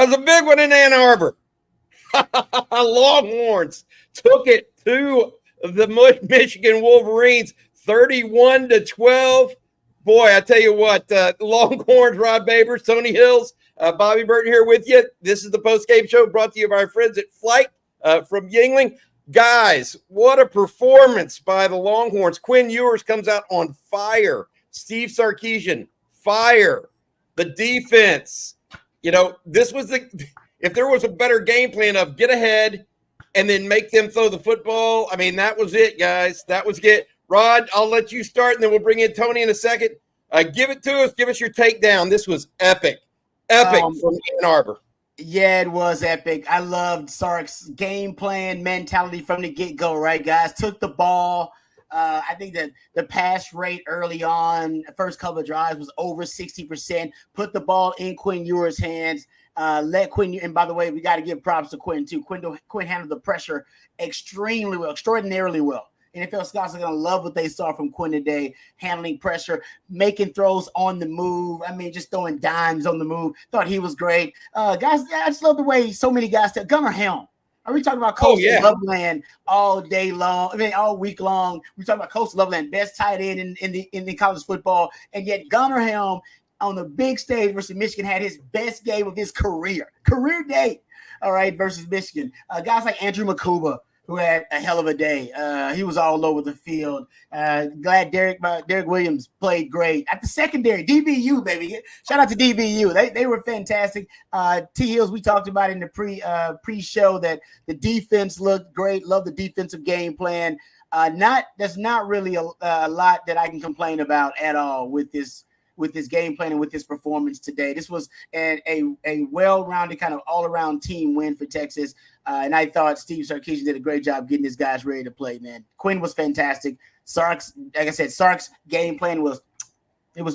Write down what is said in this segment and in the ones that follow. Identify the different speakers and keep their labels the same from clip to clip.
Speaker 1: That was a big one in Ann Arbor. Longhorns took it to the Michigan Wolverines 31-12. Boy, I tell you what, Longhorns, Rod Babers, Tony Hills, Bobby Burton here with you. This is the Postgame Show brought to you by our friends at Flight from Yuengling. Guys, what a performance by the Longhorns. Quinn Ewers comes out on fire. Steve Sarkeesian, fire. The defense. You know, this was if there was a better game plan of get ahead and then make them throw the football, I mean, that was it, guys. That was it. Rod, I'll let you start, and then we'll bring in Tony in a second. Give it to us. Give us your takedown. This was epic. Epic from Ann Arbor.
Speaker 2: Yeah, it was epic. I loved Sark's game plan mentality from the get-go, right, guys? Took the ball. I think that the pass rate early on, first couple of drives, was over 60%. Put the ball in Quinn Ewers' hands. Let Quinn, and by the way, we got to give props to Quinn, too. Quinn handled the pressure extremely well, extraordinarily well. NFL scouts are going to love what they saw from Quinn today, handling pressure, making throws on the move. I mean, just throwing dimes on the move. Thought he was great. Guys, I just love the way so many guys said, Gunnar Helm. Are we talking about Coastal Loveland all day long? I mean, all week long. We're talking about Coastal Loveland, best tight end in the college football. And yet Gunnar Helm on the big stage versus Michigan had his best game of his career day, all right, versus Michigan. Guys like Andrew Makuba, who had a hell of a day. He was all over the field. Glad Derek Williams played great. At the secondary, DBU, baby. Shout out to DBU. They were fantastic. T. Hills, we talked about in the pre-show that the defense looked great. Love the defensive game plan. There's not really a lot that I can complain about at all with this game plan and with this performance today. This was a well-rounded kind of all-around team win for Texas. And I thought Steve Sarkeesian did a great job getting his guys ready to play, man. Quinn was fantastic. Sark's game plan was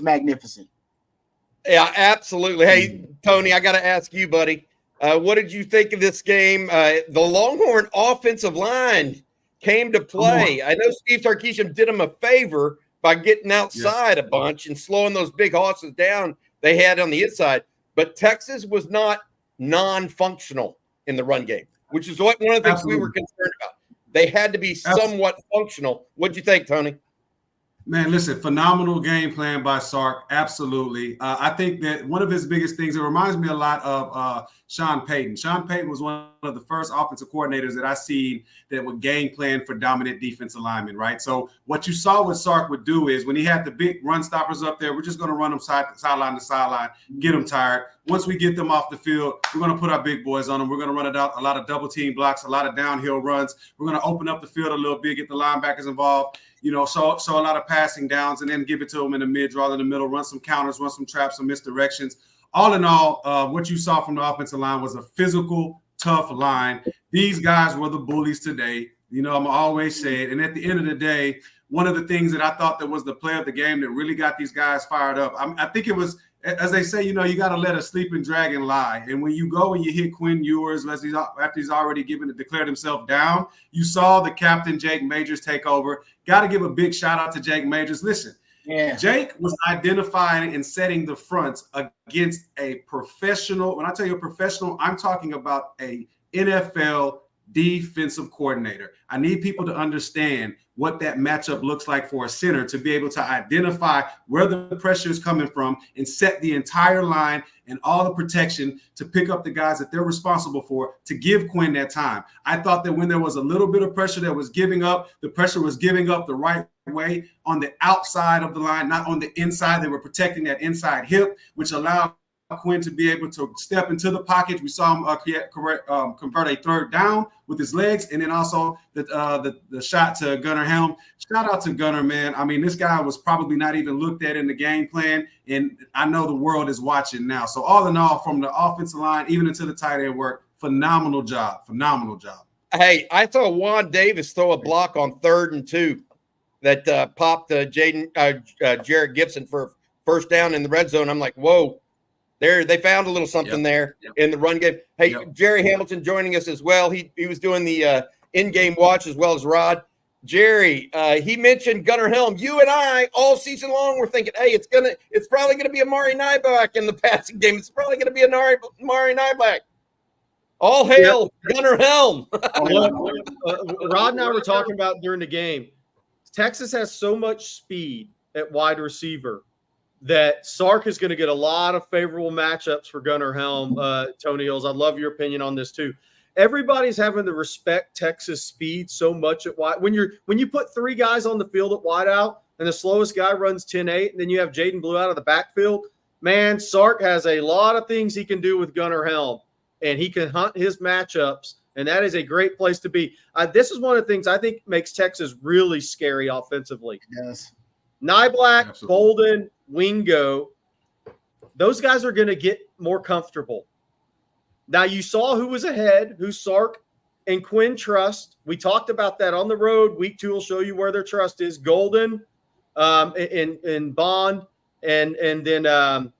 Speaker 2: magnificent.
Speaker 1: Yeah, absolutely. Hey, Tony, I got to ask you, buddy, what did you think of this game? The Longhorn offensive line came to play. I know Steve Sarkeesian did him a favor by getting outside a bunch and slowing those big horses down they had on the inside. But Texas was not non-functional in the run game, which is one of the things we were concerned about. They had to be somewhat functional. What'd you think, Tony?
Speaker 3: Man, listen, phenomenal game plan by Sark. Absolutely. I think that one of his biggest things, it reminds me a lot of Sean Payton. Sean Payton was one of the first offensive coordinators that I seen that would game plan for dominant defensive linemen, right? So what you saw what Sark would do is when he had the big run stoppers up there, we're just going to run them sideline to sideline, get them tired. Once we get them off the field, we're going to put our big boys on them. We're going to run a lot of double team blocks, a lot of downhill runs. We're going to open up the field a little bit, get the linebackers involved. You know, so a lot of passing downs and then give it to them in the mid, draw in the middle, run some counters, run some traps, some misdirections. All in all, what you saw from the offensive line was a physical, tough line. These guys were the bullies today. You know, I'm always say it. And at the end of the day, one of the things that I thought that was the play of the game that really got these guys fired up, I think it was, as they say, you know, you got to let a sleeping dragon lie. And when you go and you hit Quinn Ewers after he's already declared himself down, you saw the captain, Jake Majors, take over. Got to give a big shout out to Jake Majors. Listen, Jake was identifying and setting the fronts against a professional. When I tell you a professional, I'm talking about a NFL defensive coordinator. I need people to understand what that matchup looks like for a center to be able to identify where the pressure is coming from and set the entire line and all the protection to pick up the guys that they're responsible for to give Quinn that time. I thought that when there was a little bit of pressure that was giving up, the pressure was giving up the right way on the outside of the line, not on the inside. They were protecting that inside hip, which allowed Quinn to be able to step into the pocket. We saw him convert a third down with his legs, and then also the shot to Gunnar Helm. Shout out to Gunnar, man. I mean, this guy was probably not even looked at in the game plan, and I know the world is watching now. So all in all, from the offensive line, even into the tight end work, phenomenal job.
Speaker 1: Hey, I saw Juan Davis throw a block on 3rd and 2 that popped Jared Gibson for first down in the red zone. I'm like, whoa. They found a little something there in the run game. Hey, Jerry Hamilton joining us as well. He was doing the in-game watch as well as Rod. Jerry, he mentioned Gunnar Helm. You and I all season long were thinking, hey, it's probably gonna be Amari Niblack in the passing game. It's probably gonna be Amari Niblack. All hail Gunnar Helm.
Speaker 4: Rod and I were talking about during the game. Texas has so much speed at wide receiver that Sark is going to get a lot of favorable matchups for Gunnar Helm. Tony Hills, I'd love your opinion on this too. Everybody's having to respect Texas speed so much at wide. When you put three guys on the field at wide out and the slowest guy runs 10-8, and then you have Jaden Blue out of the backfield, man, Sark has a lot of things he can do with Gunnar Helm, and he can hunt his matchups, and that is a great place to be. This is one of the things I think makes Texas really scary offensively.
Speaker 2: Yes.
Speaker 4: Niblack, Bolden, Wingo, those guys are going to get more comfortable. Now, you saw who was ahead, who Sark and Quinn trust. We talked about that on the road. Week 2 will show you where their trust is. Golden and Bond, and then I'm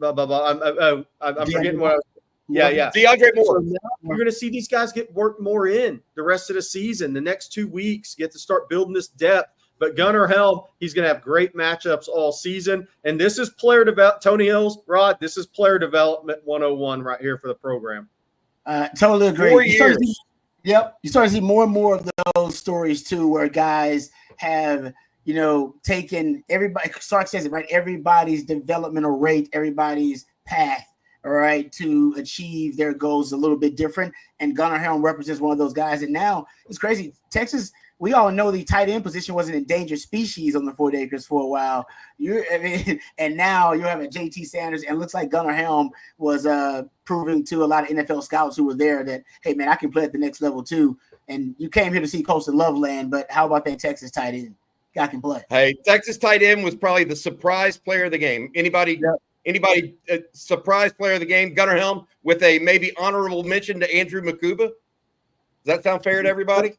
Speaker 4: forgetting what I was. Yeah.
Speaker 1: DeAndre Moore.
Speaker 4: So we're going to see these guys get worked more in the rest of the season. The next 2 weeks, get to start building this depth. But Gunnar Helm, he's going to have great matchups all season. And this is player development. Tony Hills, Rod, this is player development 101 right here for the program.
Speaker 2: Totally agree.
Speaker 1: 4 years.
Speaker 2: You start to see more and more of those stories too, where guys have, taken everybody. Sark says it right. Everybody's developmental rate, everybody's path, all right, to achieve their goals a little bit different. And Gunnar Helm represents one of those guys. And now it's crazy. Texas, we all know the tight end position was an endangered species on the Fort Acres for a while. And now you have a JT Sanders, and it looks like Gunnar Helm was proving to a lot of NFL scouts who were there that, hey, man, I can play at the next level too. And you came here to see Coastal Loveland, but how about that Texas tight end? Guy can play.
Speaker 1: Hey, Texas tight end was probably the surprise player of the game. Anybody surprise player of the game? Gunnar Helm with a maybe honorable mention to Andrew Makuba. Does that sound fair to everybody?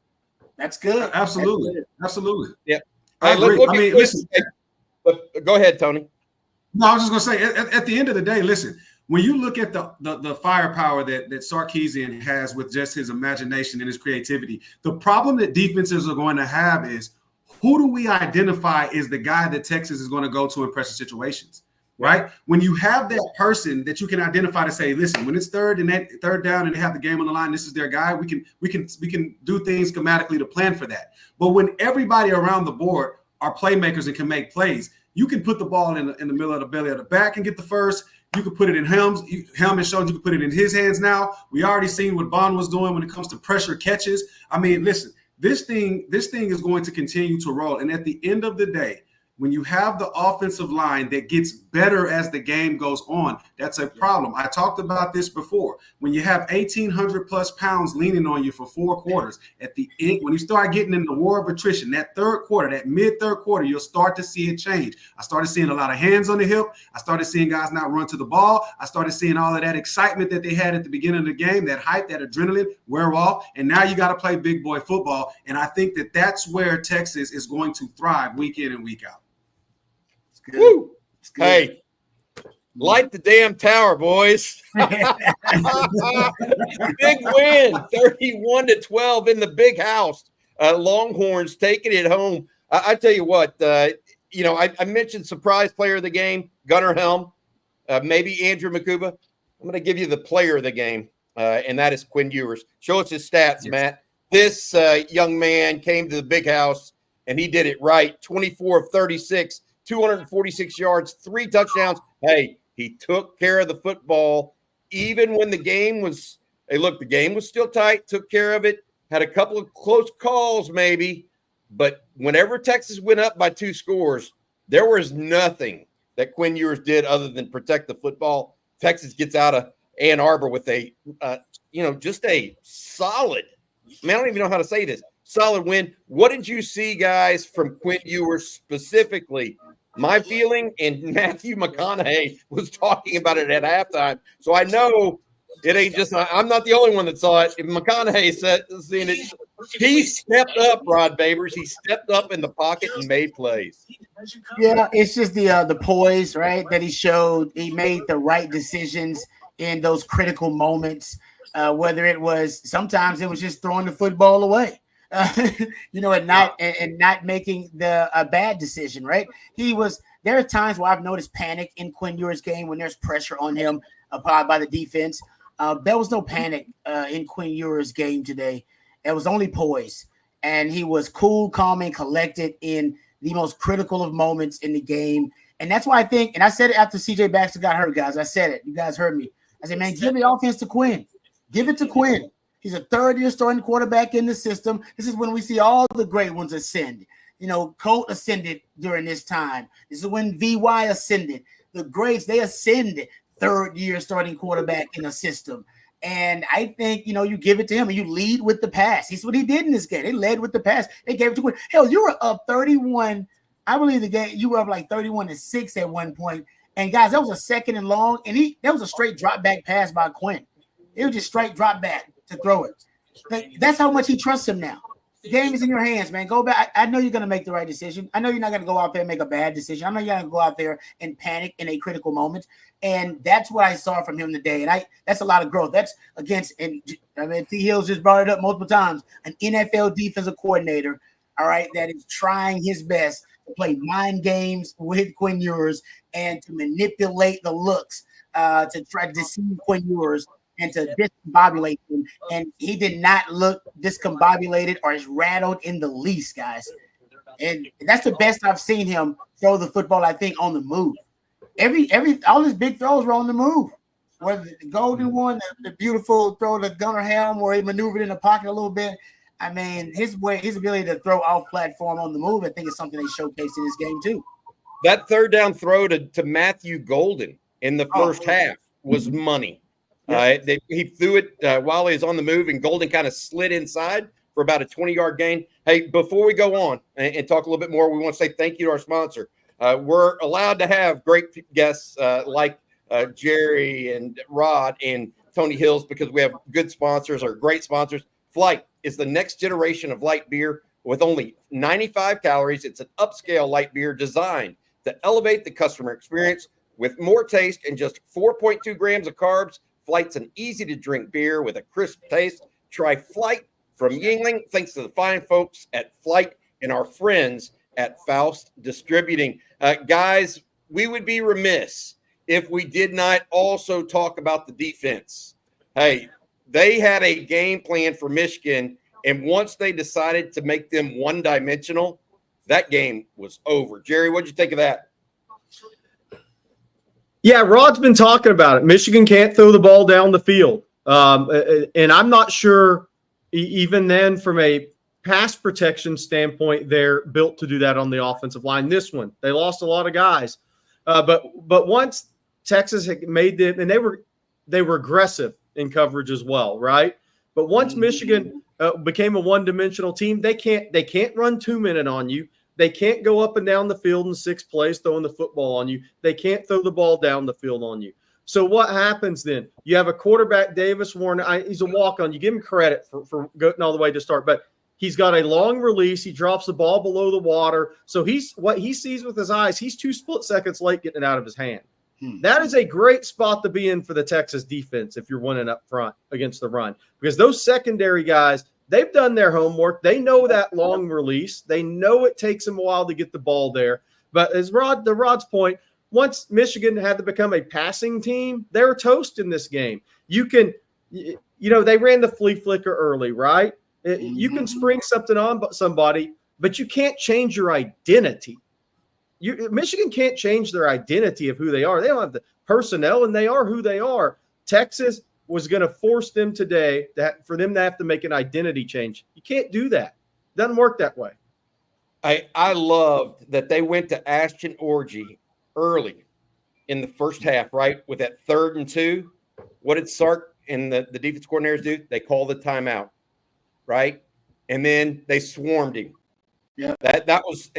Speaker 2: That's good.
Speaker 3: Absolutely.
Speaker 2: That's good.
Speaker 3: Absolutely.
Speaker 1: Yeah.
Speaker 3: I agree.
Speaker 1: Listen. Go ahead, Tony.
Speaker 3: No, I was just going to say, at the end of the day, listen, when you look at the firepower that Sarkeesian has with just his imagination and his creativity, the problem that defenses are going to have is, who do we identify as the guy that Texas is going to go to in pressure situations? Right? When you have that person that you can identify to say, listen, when it's third down and they have the game on the line, this is their guy. We can do things schematically to plan for that. But when everybody around the board are playmakers and can make plays, you can put the ball in the middle of the belly of the back and get the first. You could put it in Helm has shown you can put it in his hands now. We already seen what Bond was doing when it comes to pressure catches. I mean, listen, this thing is going to continue to roll. And at the end of the day, when you have the offensive line that gets better as the game goes on, that's a problem. I talked about this before. When you have 1,800 plus pounds leaning on you for 4 quarters, at the end, when you start getting in the war of attrition, that third quarter, that mid-third quarter, you'll start to see it change. I started seeing a lot of hands on the hip. I started seeing guys not run to the ball. I started seeing all of that excitement that they had at the beginning of the game, that hype, that adrenaline wear off. And now you got to play big boy football. And I think that that's where Texas is going to thrive week in and week out.
Speaker 1: Woo. Hey, light the damn tower, boys. Big win, 31-12 in the big house. Longhorns taking it home. I tell you what, I mentioned surprise player of the game, Gunnar Helm, maybe Andrew Makuba. I'm going to give you the player of the game, and that is Quinn Ewers. Show us his stats, yes. Matt. This young man came to the big house, and he did it right. 24 of 36. 246 yards, 3 touchdowns. Hey, he took care of the football even when the game was the game was still tight, took care of it, had a couple of close calls maybe, but whenever Texas went up by 2 scores, there was nothing that Quinn Ewers did other than protect the football. Texas gets out of Ann Arbor with a just a solid, I don't even know how to say this, solid win. What did you see, guys, from Quinn Ewers specifically? My feeling, and Matthew McConaughey was talking about it at halftime, so I know it ain't just I'm not the only one that saw it. If McConaughey seen it, he stepped up, Rod Babers. He stepped up in the pocket and made plays.
Speaker 2: Yeah, it's just the poise, right, that he showed. He made the right decisions in those critical moments, whether it was sometimes it was just throwing the football away. and not making a bad decision, right? There are times where I've noticed panic in Quinn Ewers' game when there's pressure on him applied by the defense. There was no panic in Quinn Ewers' game today. It was only poise, and he was cool, calm, and collected in the most critical of moments in the game. And that's why I think, and I said it after CJ Baxter got hurt, guys. I said it. You guys heard me. I said, man, give the offense to Quinn. Give it to Quinn. He's a third-year starting quarterback in the system. This is when we see all the great ones ascend. Colt ascended during this time. This is when VY ascended. The greats, they ascended third-year starting quarterback in a system. And I think, you give it to him and you lead with the pass. He's what he did in this game. They led with the pass. They gave it to Quinn. Hell, you were up 31. I believe the game, you were up like 31-6 at one point. And, guys, that was a 2nd and long. And that was a straight drop-back pass by Quinn. It was just straight drop-back to throw it. That's how much he trusts him now. The game is in your hands, man. Go back. I know you're going to make the right decision. I know you're not going to go out there and make a bad decision. I know you're going to go out there and panic in a critical moment. And that's what I saw from him today. And that's a lot of growth. That's against, and I mean, T. Hills just brought it up multiple times, an NFL defensive coordinator, all right, that is trying his best to play mind games with Quinn Ewers and to manipulate the looks to try to deceive Quinn Ewers and to discombobulate him. And he did not look discombobulated or as rattled in the least, guys. And that's the best I've seen him throw the football, I think, on the move. All his big throws were on the move. Whether the golden one, the beautiful throw to Gunnar Helm, where he maneuvered in the pocket a little bit. I mean, his ability to throw off platform on the move, I think, is something they showcased in this game too.
Speaker 1: That third down throw to Matthew Golden in the first half was money. He threw it while he was on the move, and Golden kind of slid inside for about a 20-yard gain. Hey, before we go on and talk a little bit more, we want to say thank you to our sponsor. We're allowed to have great guests like Jerry and Rod and Tony Hills because we have good sponsors or great sponsors. Flight is the next generation of light beer with only 95 calories. It's an upscale light beer designed to elevate the customer experience with more taste and just 4.2 grams of carbs. Flight's an easy-to-drink beer with a crisp taste. Try Flight from Yuengling, thanks to the fine folks at Flight and our friends at Faust Distributing. Guys, we would be remiss if we did not also talk about the defense. Hey, they had a game plan for Michigan, and once they decided to make them one-dimensional, that game was over. Jerry, what'd you think of that?
Speaker 4: Yeah, Rod's been talking about it. Michigan can't throw the ball down the field. And I'm not sure even then from a pass protection standpoint, they're built to do that on the offensive line. This one, they lost a lot of guys. But once Texas had made them, and they were aggressive in coverage as well, right? But once Michigan became a one-dimensional team, they can't run 2-minute on you. They can't go up and down the field in 6 plays throwing the football on you. They can't throw the ball down the field on you. So what happens then? You have a quarterback, Davis Warren. He's a walk-on. You give him credit for going all the way to start, but he's got a long release. He drops the ball below the water. So what he sees with his eyes, he's 2 split seconds late getting it out of his hand. That is a great spot to be in for the Texas defense if you're winning up front against the run, because those secondary guys, they've done their homework. They know that long release. They know it takes them a while to get the ball there. But as Rod's point, once Michigan had to become a passing team, they were toast in this game. They ran the flea flicker early, right? You can spring something on somebody, but you can't change your identity. Michigan can't change their identity of who they are. They don't have the personnel, and they are who they are. Texas was going to force them today for them to have to make an identity change. You can't do that. It doesn't work that way.
Speaker 1: I loved that they went to Ashton Orgy early in the first half, right, with that 3rd and 2. What did Sark and the defense coordinators do? They called the timeout, right? And then they swarmed him. Yeah. That was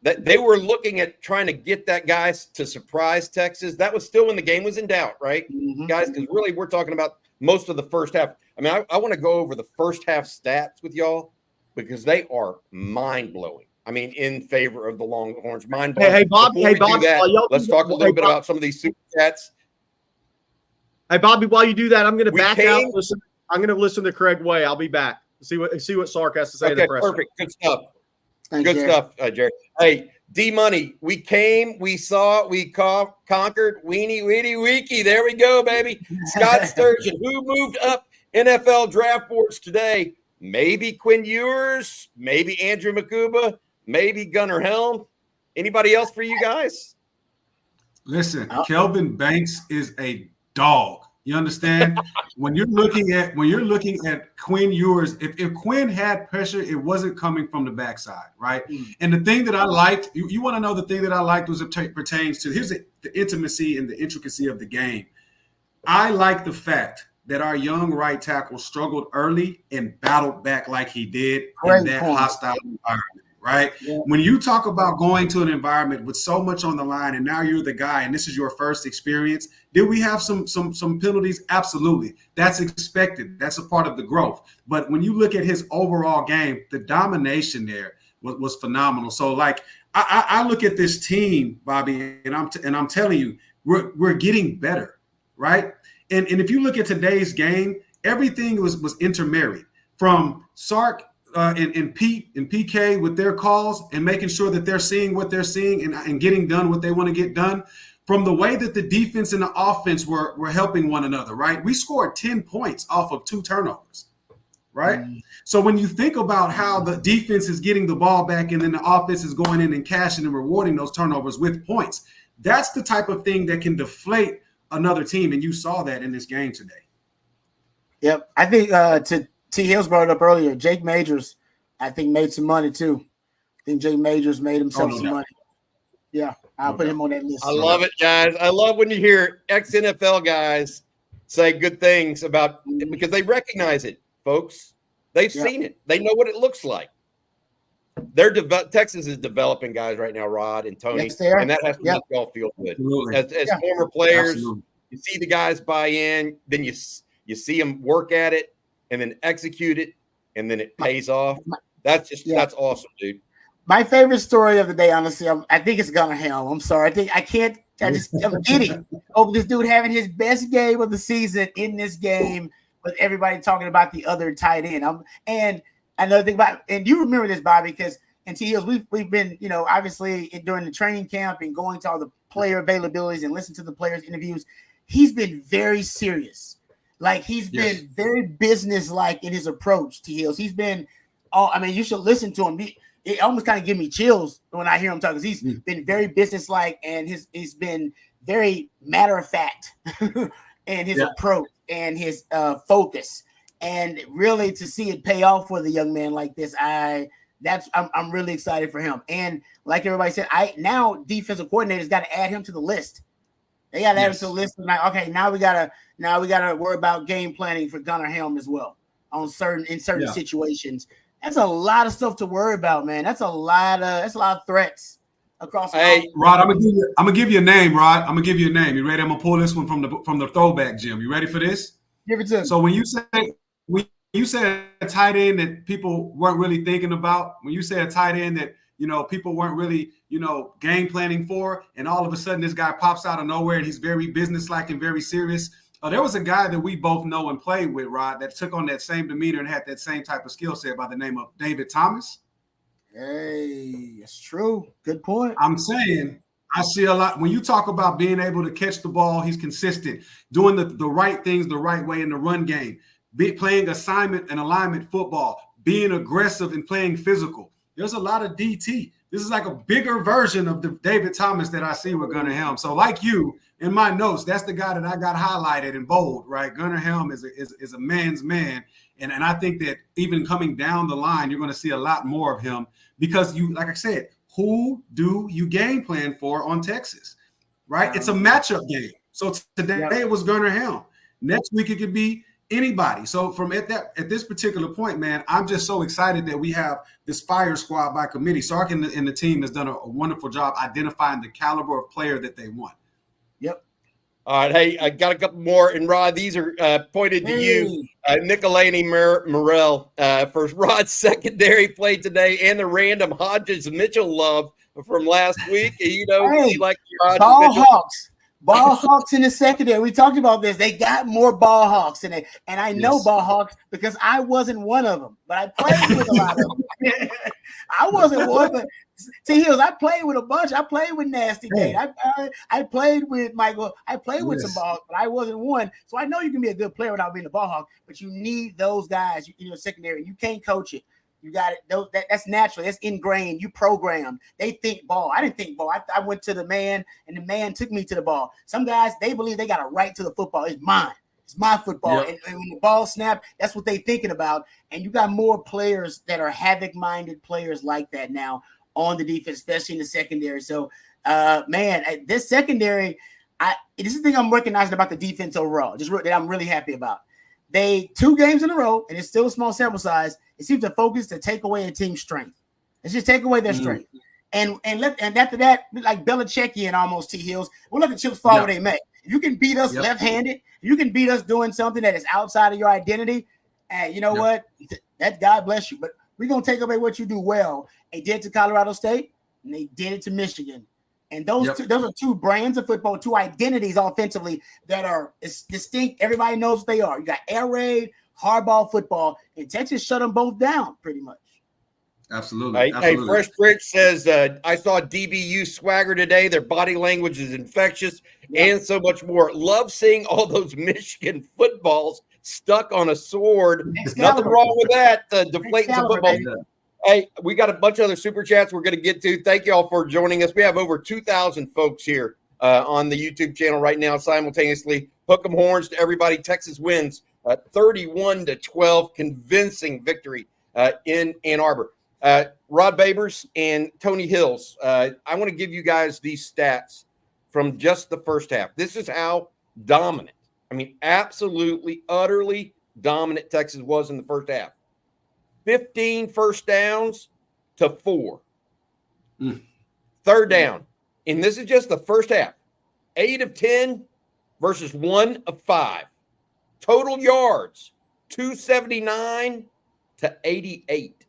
Speaker 1: that they were looking at trying to get that guy to surprise Texas. That was still when the game was in doubt, right, guys? Because really we're talking about most of the first half. I mean, I want to go over the first half stats with y'all because they are mind-blowing. I mean, in favor of the Longhorns. Mind-blowing.
Speaker 4: Hey, Bobby,
Speaker 1: let's talk a little bit about some of these super chats.
Speaker 4: Hey, Bobby, while you do that, I'm going to back out. I'm going to listen to Craig Way. I'll be back. See what Sark has to say.
Speaker 1: Okay, perfect. Good stuff. Good stuff, Jared. Hey, D Money, we came, we saw, we conquered. Weenie, weeky. There we go, baby. Scott Sturgeon, who moved up NFL draft boards today? Maybe Quinn Ewers, maybe Andrew Makuba, maybe Gunnar Helm. Anybody else for you guys?
Speaker 3: Listen, Kelvin Banks is a dog. You understand? when you're looking at Quinn Ewers, if Quinn had pressure, it wasn't coming from the backside, right? And the thing that I liked, you want to know the thing that I liked was it pertains to here's the intimacy and the intricacy of the game. I like the fact that our young right tackle struggled early and battled back like he did in that hostile environment. Right? Yeah. When you talk about going to an environment with so much on the line and now you're the guy and this is your first experience, did we have some penalties? Absolutely. That's expected. That's a part of the growth. But when you look at his overall game, the domination there was phenomenal. So like I look at this team, Bobby, and I'm telling you, we're getting better, right? And if you look at today's game, everything was intermarried from Sark and Pete and PK with their calls and making sure that they're seeing what they're seeing and getting done what they want to get done, from the way that the defense and the offense were helping one another, right? We scored 10 points off of 2 turnovers, right? So when you think about how the defense is getting the ball back and then the offense is going in and cashing and rewarding those turnovers with points, that's the type of thing that can deflate another team, and you saw that in this game today.
Speaker 2: Yep. I think to T. Hills brought it up earlier. Jake Majors, I think, made some money too. I think Jake Majors made himself some money. Yeah, I'll put him on that list.
Speaker 1: I love it, guys. I love when you hear ex-NFL guys say good things about it because they recognize it, folks. They've seen it. They know what it looks like. Texas is developing guys right now, Rod and Tony,
Speaker 2: yes, they are.
Speaker 1: And that has to make y'all feel good. As former players, you see the guys buy in, then you see them work at it, and then execute it, and then it pays off. That's awesome, dude.
Speaker 2: My favorite story of the day, honestly, I think it's Gunnar Helm. I'm sorry. I'm giddy over this dude having his best game of the season in this game with everybody talking about the other tight end. And another thing and you remember this, Bobby, because in T Hills, we've been, obviously during the training camp and going to all the player availabilities and listening to the players' interviews. He's been very serious. Like he's been very business-like in his approach to Hills. He's been, you should listen to him. It almost kind of gives me chills when I hear him talk because he's been very business-like and he's been very matter-of-fact in his approach and his focus. And really to see it pay off for the young man like this, I'm really excited for him. And like everybody said, now defensive coordinators got to add him to the list. They got to add him to the list. Like, okay, now we gotta worry about game planning for Gunnar Helm as well in certain situations. That's a lot of stuff to worry about, man. That's a lot of threats across.
Speaker 3: Hey, Rod, I'm gonna give you a name, Rod. I'm gonna give you a name. You ready? I'm gonna pull this one from the throwback, Jim. You ready for this?
Speaker 2: Give it to him.
Speaker 3: So when you say a tight end that people weren't really thinking about, when you say a tight end that people weren't really, game planning for, and all of a sudden this guy pops out of nowhere and he's very businesslike and very serious. There was a guy that we both know and played with, Rod, that took on that same demeanor and had that same type of skill set by the name of David Thomas.
Speaker 2: Hey, it's true. Good point.
Speaker 3: I'm saying I see a lot. When you talk about being able to catch the ball, he's consistent, doing the right things the right way in the run game, playing assignment and alignment football, being aggressive and playing physical. There's a lot of DT. This is like a bigger version of the David Thomas that I see with Gunnar Helm. So like you, in my notes, that's the guy that I got highlighted in bold, right? Gunnar Helm is a man's man. And I think that even coming down the line, you're going to see a lot more of him because like I said, who do you game plan for on Texas, right? It's a matchup game. So today it was Gunnar Helm. Next week it could be anybody. So at this particular point, man, I'm just so excited that we have this fire squad by committee. Sark and the team has done a wonderful job identifying the caliber of player that they want.
Speaker 2: Yep.
Speaker 1: All right. Hey, I got a couple more. And Rod, these are pointed to you. Nicolani Morrell for Rod's secondary play today and the random Hodges Mitchell love from last week.
Speaker 2: Ball Hawks. Ball hawks in the secondary. We talked about this. They got more ball hawks in it. And I know ball hawks because I wasn't one of them, but I played with a lot of them. I wasn't one, but T. Hills, I played with a bunch. I played with Nasty Gate. I played with Michael. I played with some ball hawks, but I wasn't one. So I know you can be a good player without being a ball hawk, but you need those guys in your secondary. You can't coach it. You got it. That's natural. That's ingrained. You programmed. They think ball. I didn't think ball. I went to the man, and the man took me to the ball. Some guys, they believe they got a right to the football. It's mine. It's my football. Yep. And when the ball snap, that's what they thinking about. And you got more players that are havoc-minded players like that now on the defense, especially in the secondary. So, man, this secondary, this is the thing I'm recognizing about the defense overall, that I'm really happy about. 2 games in a row, and it's still a small sample size. It seems to focus to take away a team's strength. Let's just take away their strength. And after that, like Belichickian almost, T. Hills, we'll let the chips fall where they may. If you can beat us left-handed, you can beat us doing something that is outside of your identity, you know what? That God bless you. But we're going to take away what you do well. They did it to Colorado State, and they did it to Michigan. And those are 2 brands of football, 2 identities offensively that are distinct. Everybody knows what they are. You got air raid, hardball football, and Texas shut them both down pretty much.
Speaker 3: Absolutely.
Speaker 1: Hey, Fresh Prince says, I saw DBU swagger today. Their body language is infectious and so much more. Love seeing all those Michigan footballs stuck on a sword. Nothing wrong with that. Deflating some football. Hey, we got a bunch of other super chats we're going to get to. Thank you all for joining us. We have over 2,000 folks here on the YouTube channel right now simultaneously. Hook 'em horns to everybody. Texas wins 31-12, convincing victory in Ann Arbor. Rod Babers and Tony Hills, I want to give you guys these stats from just the first half. This is how dominant, absolutely, utterly dominant Texas was in the first half. 15 first downs to 4. Third down. And this is just the first half. 8 of 10 versus 1 of 5. Total yards, 279 to 88.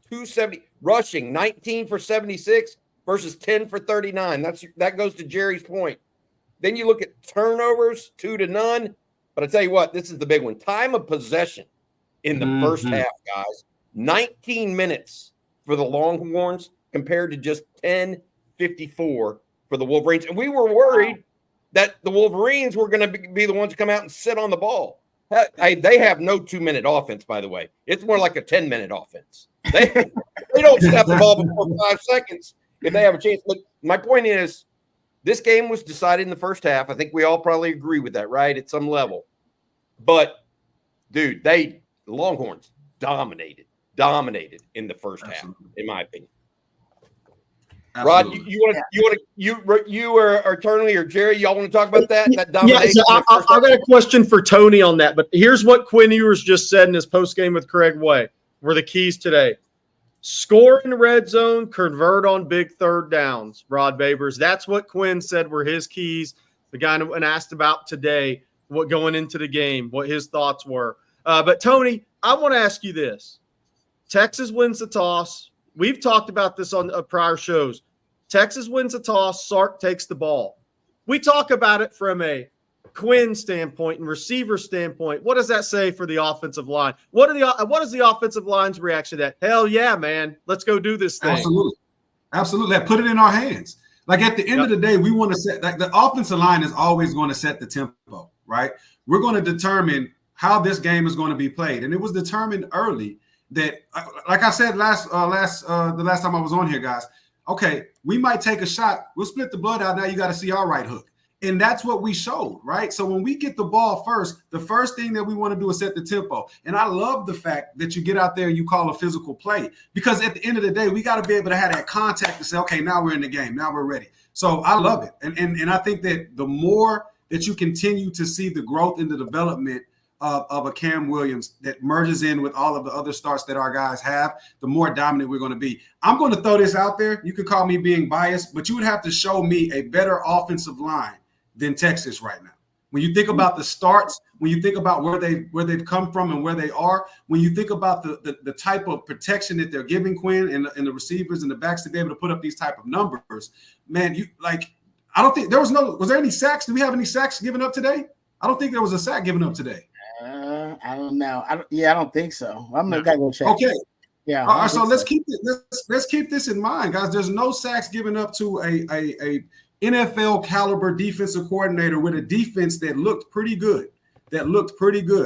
Speaker 1: 270. Rushing, 19 for 76 versus 10 for 39. That goes to Jerry's point. Then you look at turnovers, 2 to none. But I tell you what, this is the big one. Time of possession in the first half, guys. 19 minutes for the Longhorns compared to just 10:54 for the Wolverines. And we were worried that the Wolverines were going to be the ones to come out and sit on the ball. They have no 2-minute offense, by the way. It's more like a 10-minute offense. They don't snap the ball before 5 seconds if they have a chance. But my point is, this game was decided in the first half. I think we all probably agree with that, right, at some level. But, dude, the Longhorns dominated in the first half, in my opinion. Absolutely. Rod, you or Tony or Jerry, y'all want to talk about that domination?
Speaker 4: Yeah, so I got a question for Tony on that. But here's what Quinn Ewers just said in his postgame with Craig Way. Were the keys today: score in the red zone, convert on big third downs. Rod Babers. That's what Quinn said were his keys. The guy when asked about today, what going into the game, what his thoughts were. But Tony, I want to ask you this: Texas wins the toss. We've talked about this on prior shows. Texas wins the toss. Sark takes the ball. We talk about it from a Quinn standpoint and receiver standpoint. What does that say for the offensive line? What is the offensive line's reaction to that? Hell yeah, man. Let's go do this thing.
Speaker 3: Absolutely. Put it in our hands. Like at the end of the day, we want to set, like the offensive line is always going to set the tempo, right? We're going to determine how this game is going to be played. And it was determined early that, like I said the last time I was on here, guys, okay, we might take a shot. We'll split the blood out. Now you got to see our right hook. And that's what we showed, right? So when we get the ball first, the first thing that we want to do is set the tempo. And I love the fact that you get out there and you call a physical play, because at the end of the day, we got to be able to have that contact to say, okay, now we're in the game. Now we're ready. So I love it. And I think that the more that you continue to see the growth in the development of a Cam Williams that merges in with all of the other starts that our guys have, the more dominant we're going to be. I'm going to throw this out there. You could call me being biased, but you would have to show me a better offensive line than Texas right now. When you think about the starts, when you think about where they've come from and where they are, when you think about the type of protection that they're giving Quinn and the receivers and the backs to be able to put up these type of numbers, man, I don't think there was there any sacks? Do we have any sacks given up today? I don't think there was a sack given up today.
Speaker 2: I don't know. I don't think so. I'm gonna go check.
Speaker 3: Okay.
Speaker 2: Yeah.
Speaker 3: All right, so let's keep this in mind, guys. There's no sacks given up to a NFL caliber defensive coordinator with a defense that looked pretty good.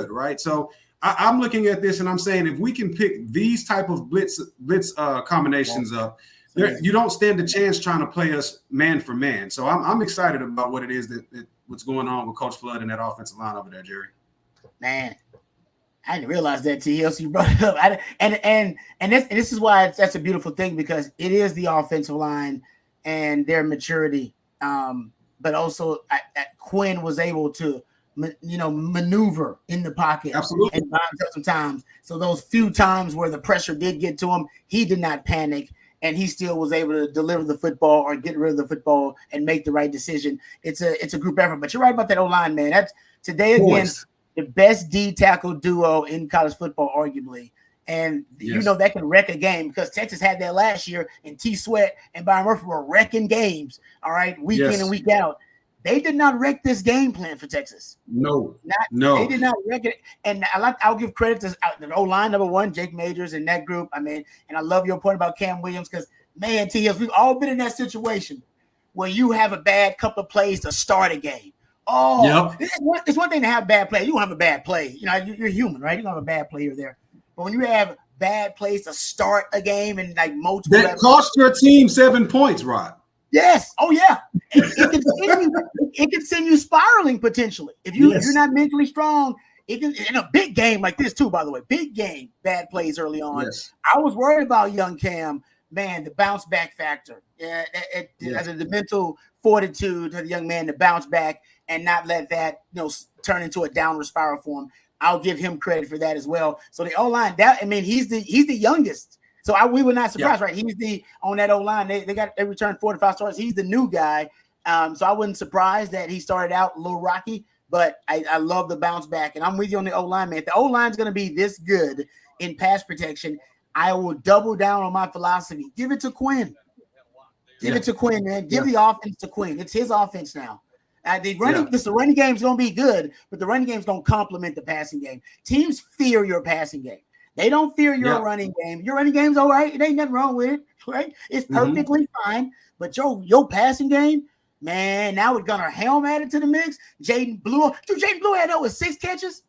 Speaker 3: Right? So I'm looking at this and I'm saying if we can pick these type of blitz combinations up, you don't stand a chance trying to play us man for man. So I'm excited about what it is that what's going on with Coach Flood and that offensive line over there, Jerry.
Speaker 2: Man, I didn't realize that TLC you brought it up. And this is why that's a beautiful thing, because it is the offensive line and their maturity. But also Quinn was able to maneuver in the pocket.
Speaker 3: Absolutely.
Speaker 2: And sometimes. So those few times where the pressure did get to him, he did not panic, and he still was able to deliver the football or get rid of the football and make the right decision. It's a group effort. But you're right about that O-line, man. That's today against the best D tackle duo in college football, arguably. And that can wreck a game, because Texas had that last year, and T. Sweat and Byron Murphy were wrecking games, all right, week in and week out. They did not wreck this game plan for Texas.
Speaker 3: No.
Speaker 2: They did not wreck it. And I'll give credit to the O-line, number one, Jake Majors and that group. I mean, and I love your point about Cam Williams, because, man, T.S., we've all been in that situation where you have a bad couple of plays to start a game. It's one thing to have bad play. You don't have a bad play. You're human, right? You don't have a bad play here or there. But when you have bad plays to start a game and like multiple
Speaker 3: that cost your team 7 points, Rod.
Speaker 2: Yes. Oh yeah. It can send you spiraling potentially if you're not mentally strong. It can, in a big game like this too. By the way, big game, bad plays early on. Yes. I was worried about young Cam. Man, the bounce back factor. The mental fortitude to the young man to bounce back and not let that turn into a downward spiral for him. I'll give him credit for that as well. So the O-line, he's the youngest. So we were not surprised, right? He's on that O-line. They returned 4 to 5 starts. He's the new guy. So I wasn't surprised that he started out a little rocky, but I love the bounce back. And I'm with you on the O-line, man. If the O-line is going to be this good in pass protection, I will double down on my philosophy. Give it to Quinn. Give it to Quinn, man. Give the offense to Quinn. It's his offense now. The running game's going to be good, but the running game's going to complement the passing game. Teams fear your passing game. They don't fear your running game. Your running game's all right. It ain't nothing wrong with it, right? It's perfectly fine. But your passing game, man, now we're going to helm added to the mix. Jaden Blue had over 6 catches.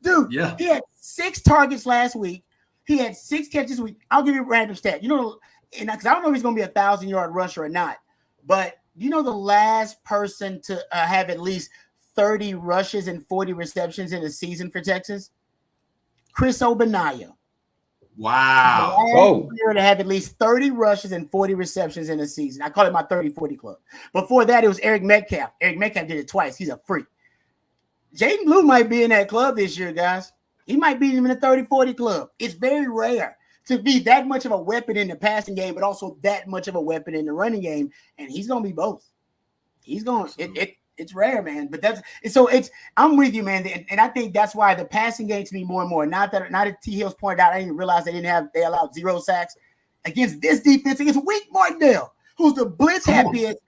Speaker 2: Dude, he had 6 targets last week. He had 6 catches this week. I'll give you a random stat. Because I don't know if he's going to be a 1,000-yard rusher or not, but the last person to have at least 30 rushes and 40 receptions in a season for Texas? Chris Obanaya.
Speaker 3: Wow.
Speaker 2: Year to have at least 30 rushes and 40 receptions in a season. I call it my 30-40 club. Before that, it was Eric Metcalf. Eric Metcalf did it twice. He's a freak. Jaden Blue might be in that club this year, guys. He might be in the 30-40 club. It's very rare to be that much of a weapon in the passing game, but also that much of a weapon in the running game. And he's going to be both. He's going it's rare, man. But I'm with you, man. And I think that's why the passing game to me more and more, not that T. Hills pointed out, I didn't realize they allowed 0 sacks against this defense, against Wink Martindale, who's the blitz happiest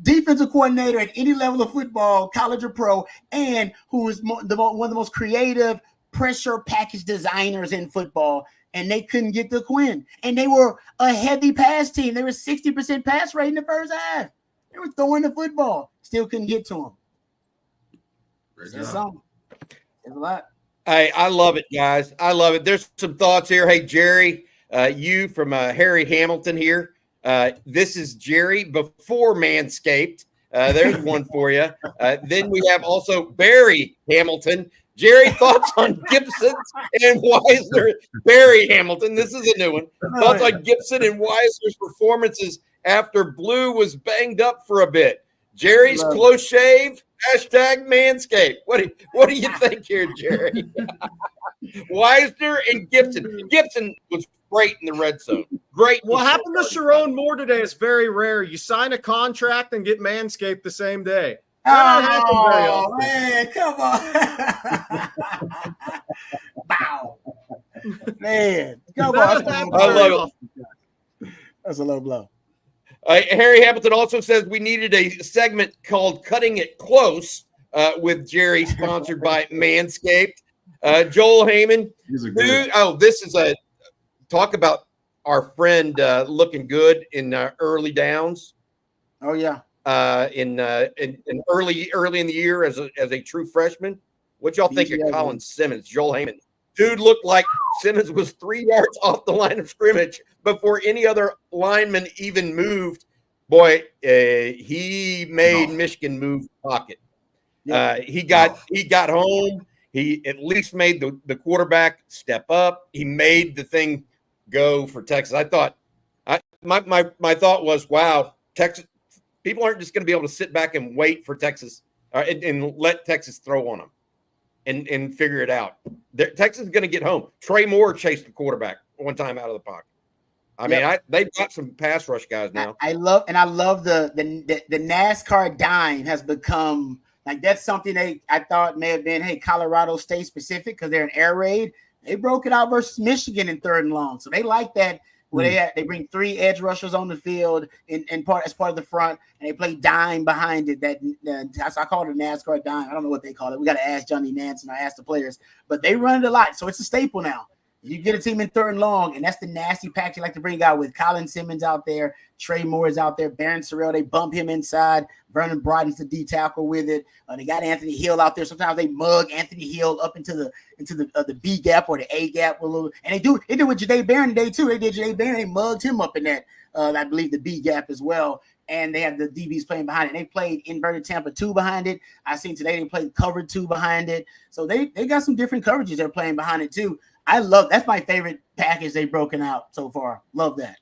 Speaker 2: defensive coordinator at any level of football, college or pro, and who is one of the most creative pressure package designers in football. And they couldn't get to Quinn. And they were a heavy pass team. They were 60% pass rate in the first half. They were throwing the football. Still couldn't get to him. There's a lot.
Speaker 1: Hey, I love it, guys. I love it. There's some thoughts here. Hey, Jerry, you from Harry Hamilton here. This is Jerry before Manscaped. There's one for you. Then we have also Barry Hamilton. Jerry, thoughts on Gibson and Weisner? Barry Hamilton, this is a new one. Thoughts on Gibson and Weisner's performances after Blue was banged up for a bit. Jerry's close shave, #Manscaped. What do you think here, Jerry? Weisner and Gibson. Gibson was great in the red zone. Great.
Speaker 4: What happened to Sharon Moore today is very rare. You sign a contract and get Manscaped the same day.
Speaker 2: Oh, man, come on. Wow. Man, come on.
Speaker 1: I love it.
Speaker 2: That's a low blow.
Speaker 1: Harry Hamilton also says we needed a segment called Cutting It Close with Jerry, sponsored by Manscaped. Joel Heyman. This is a talk about our friend looking good in early downs.
Speaker 2: Oh, yeah.
Speaker 1: In early in the year as a true freshman. What y'all think of Colin Simmons? Joel Heyman. Dude looked like Simmons was 3 yards off the line of scrimmage before any other lineman even moved. Boy, he made Michigan move the pocket. He got home. He at least made the quarterback step up. He made the thing go for Texas. I thought my thought was, wow, Texas people aren't just going to be able to sit back and wait for Texas and let Texas throw on them and figure it out. Texas is going to get home. Trey Moore chased the quarterback one time out of the pocket. I mean, they've got some pass rush guys now. I love the
Speaker 2: NASCAR dime has become like that's something I thought may have been Colorado State specific because they're an air raid. They broke it out versus Michigan in 3rd and long, so they like that. Where they bring 3 edge rushers on the field as part of the front, and they play dime behind it. I call it a NASCAR dime. I don't know what they call it. We got to ask Johnny Nance and I ask the players, but they run it a lot, so it's a staple now. You get a team in 3rd and long, and that's the nasty pack you like to bring out with Colin Simmons out there, Trey Moore is out there, Barron Sorrell, they bump him inside, Vernon Broaden's the D tackle with it. They got Anthony Hill out there. Sometimes they mug Anthony Hill up into the B gap or the A gap a little, and they do it with Jadae Barron today too. They did Jadae Barron, they mugged him up in that I believe the B gap as well. And they have the DBs playing behind it. They played inverted Tampa 2 behind it. I seen today they played cover 2 behind it. So they got some different coverages they're playing behind it too. That's my favorite package they've broken out so far. Love that.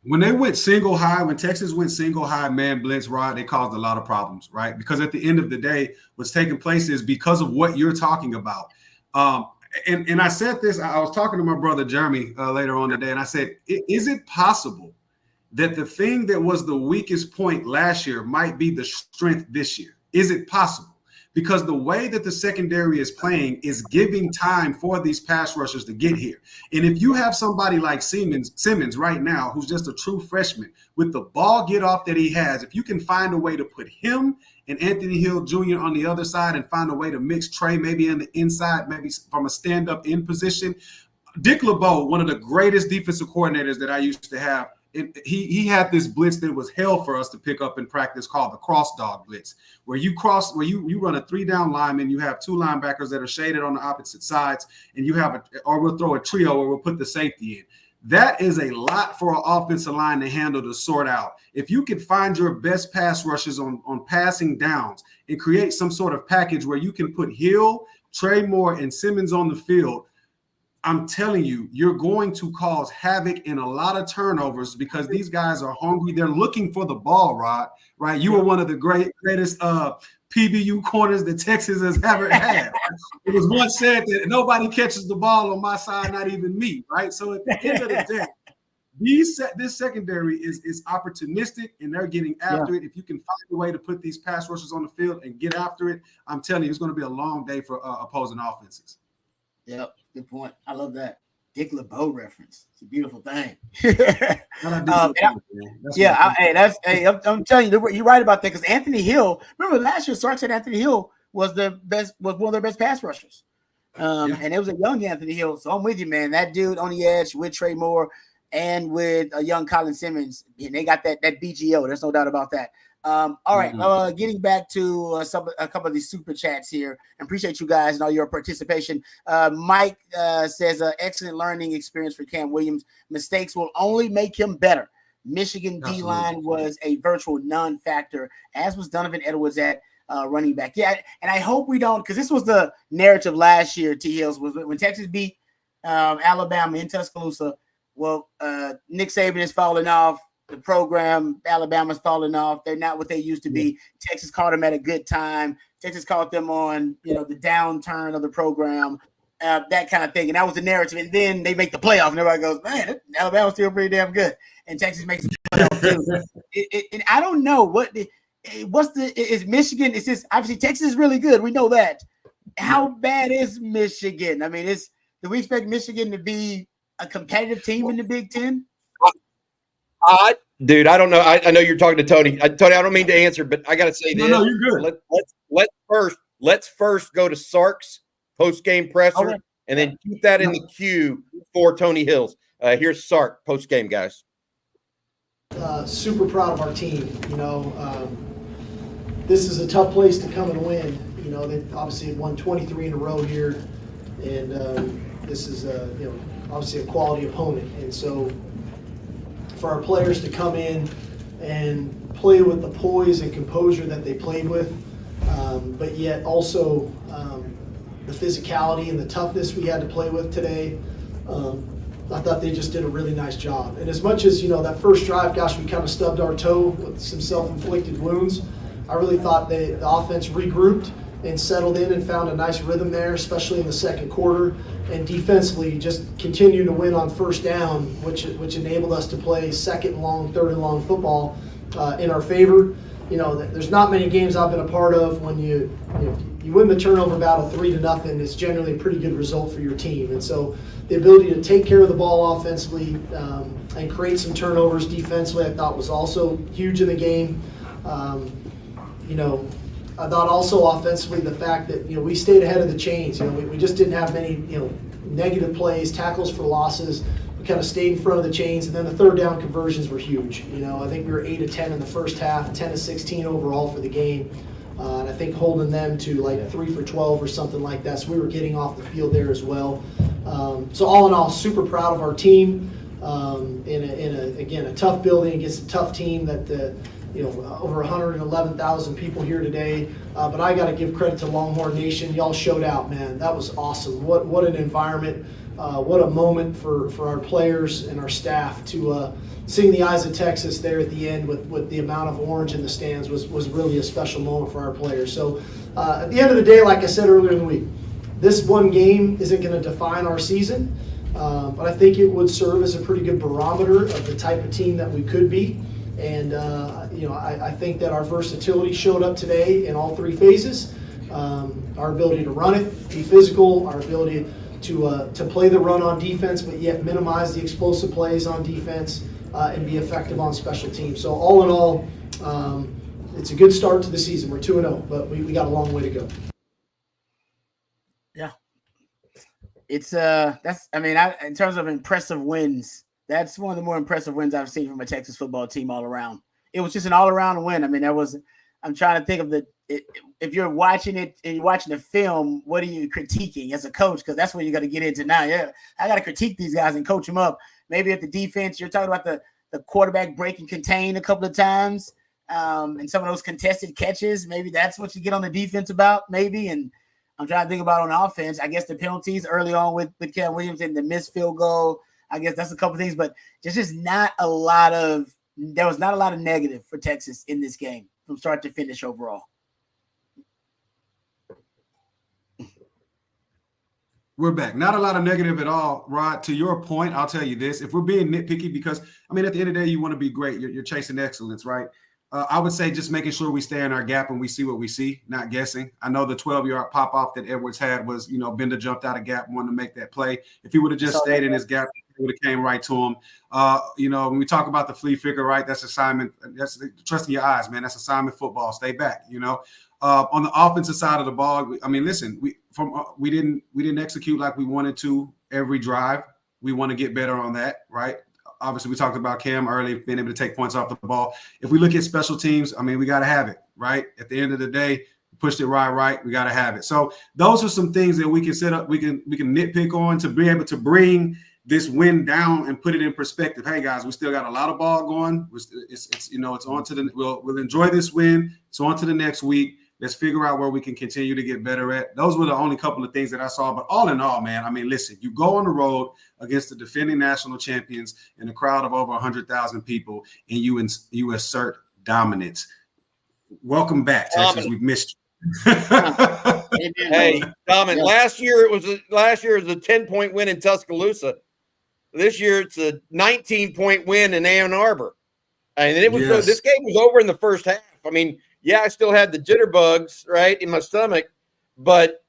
Speaker 3: When they went single high, when Texas went single high man blitz, Rod, they caused a lot of problems, right? Because at the end of the day, what's taking place is because of what you're talking about. And I said this, I was talking to my brother Jeremy later on today, and I said, is it possible that the thing that was the weakest point last year might be the strength this year? Is it possible? Because the way that the secondary is playing is giving time for these pass rushers to get here. And if you have somebody like Simmons right now, who's just a true freshman, with the ball get off that he has, if you can find a way to put him and Anthony Hill Jr. on the other side and find a way to mix Trey maybe in the inside, maybe from a stand-up in position. Dick LeBeau, one of the greatest defensive coordinators that I used to have, he had this blitz that was hell for us to pick up in practice called the cross dog blitz, where you run a 3-down lineman, you have 2 linebackers that are shaded on the opposite sides, and you have or we'll throw a trio where we'll put the safety in. That is a lot for an offensive line to handle, to sort out. If you could find your best pass rushes on passing downs and create some sort of package where you can put Hill, Trey Moore, and Simmons on the field, I'm telling you, you're going to cause havoc and a lot of turnovers because these guys are hungry. They're looking for the ball, Rod, right? You were one of the greatest PBU corners that Texas has ever had. It was once said that nobody catches the ball on my side, not even me, right? So at the end of the day, this secondary is opportunistic, and they're getting after it. If you can find a way to put these pass rushers on the field and get after it, I'm telling you, it's going to be a long day for opposing offenses.
Speaker 2: Yep, good point. I love that Dick LeBeau reference. It's a beautiful thing. I'm telling you, you're right about that because Anthony Hill. Remember last year, Sark said Anthony Hill was one of their best pass rushers, and it was a young Anthony Hill. So I'm with you, man. That dude on the edge with Trey Moore and with a young Colin Simmons, and they got that BGO. There's no doubt about that. All right, getting back to a couple of these super chats here, and appreciate you guys and all your participation. Mike says, excellent learning experience for Cam Williams. Mistakes will only make him better. Michigan D-line was a virtual non-factor, as was Donovan Edwards at running back. Yeah, and I hope we don't, because this was the narrative last year, T. Hills, was when Texas beat Alabama in Tuscaloosa. Well, Nick Saban is falling off. The program, Alabama's falling off. They're not what they used to be. Texas caught them at a good time. Texas caught them on, the downturn of the program, that kind of thing. And that was the narrative. And then they make the playoff, and everybody goes, man, Alabama's still pretty damn good. And Texas makes the playoff too. And I don't know is Michigan? Is this obviously Texas is really good? We know that. How bad is Michigan? I mean, do we expect Michigan to be a competitive team in the Big Ten?
Speaker 1: Dude, I don't know. I know you're talking to Tony. Tony, I don't mean to answer, but I got to say this.
Speaker 3: No, you're good.
Speaker 1: Let's first go to Sark's post-game presser,
Speaker 2: Okay.
Speaker 1: and then keep that in the queue for Tony Hills. Here's Sark post-game, guys.
Speaker 5: Super proud of our team. This is a tough place to come and win. They obviously have won 23 in a row here, and this is obviously a quality opponent. And so for our players to come in and play with the poise and composure that they played with, but yet also the physicality and the toughness we had to play with today, I thought they just did a really nice job. And as much as, that first drive, gosh, we kind of stubbed our toe with some self-inflicted wounds, I really thought the offense regrouped and settled in and found a nice rhythm there, especially in the second quarter. And defensively, just continued to win on first down, which enabled us to play second and long, third and long football in our favor. There's not many games I've been a part of when you win the turnover battle 3-0. It's generally a pretty good result for your team. And so the ability to take care of the ball offensively and create some turnovers defensively, I thought was also huge in the game. I thought also offensively the fact that we stayed ahead of the chains. We just didn't have many negative plays, tackles for losses. We kind of stayed in front of the chains, and then the third down conversions were huge. I think we were 8 of 10 in the first half, 10 of 16 overall for the game, and I think holding them to like 3 for 12 or something like that. So we were getting off the field there as well. So all in all, super proud of our team. In a tough building against a tough team that. Over 111,000 people here today. But I got to give credit to Longhorn Nation. Y'all showed out, man. That was awesome. What an environment. What a moment for our players and our staff to sing the Eyes of Texas there at the end with the amount of orange in the stands was really a special moment for our players. So at the end of the day, like I said earlier in the week, this one game isn't going to define our season. But I think it would serve as a pretty good barometer of the type of team that we could be. And, I think that our versatility showed up today in all three phases. Our ability to run it, be physical, our ability to play the run on defense, but yet minimize the explosive plays on defense and be effective on special teams. So all in all, it's a good start to the season. We're 2-0, but we got a long way to go.
Speaker 2: Yeah. It's in terms of impressive wins, that's one of the more impressive wins I've seen from a Texas football team all around. It was just an all-around win. I'm trying to think of if you're watching it and you're watching the film, what are you critiquing as a coach? Because that's what you got to get into now. Yeah, I got to critique these guys and coach them up. Maybe at the defense, you're talking about the quarterback break and contain a couple of times and some of those contested catches. Maybe that's what you get on the defense about, maybe. And I'm trying to think about on offense, I guess the penalties early on with Cam Williams and the missed field goal. I guess that's a couple of things, but there's just there was not a lot of negative for Texas in this game from start to finish overall.
Speaker 3: We're back. Not a lot of negative at all, Rod. To your point, I'll tell you this. If we're being nitpicky, because, at the end of the day, you want to be great. You're chasing excellence, right? I would say just making sure we stay in our gap and we see what we see, not guessing. I know the 12-yard pop-off that Edwards had was, Bender jumped out of gap, wanted to make that play. If he would have just stayed in his gap, it would have came right to him. When we talk about the flea flicker, right, that's assignment. That's trusting your eyes, man. That's assignment football. Stay back, On the offensive side of the ball, we didn't execute like we wanted to every drive. We want to get better on that, right? Obviously, we talked about Cam early, being able to take points off the ball. If we look at special teams, we got to have it, right? At the end of the day, pushed it right, we got to have it. So those are some things that we can set up, we can nitpick on to be able to bring this win down and put it in perspective. Hey, guys, we still got a lot of ball going. It's on to we'll enjoy this win. It's on to the next week. Let's figure out where we can continue to get better at. Those were the only couple of things that I saw. But all in all, man, listen, you go on the road against the defending national champions in a crowd of over 100,000 people, and you assert dominance. Welcome back, Texas. We've missed you.
Speaker 1: Hey, Domin, last year it was a 10-point win in Tuscaloosa. This year it's a 19-point win in Ann Arbor. And it was this game was over in the first half. Yeah, I still had the jitterbugs, right, in my stomach, but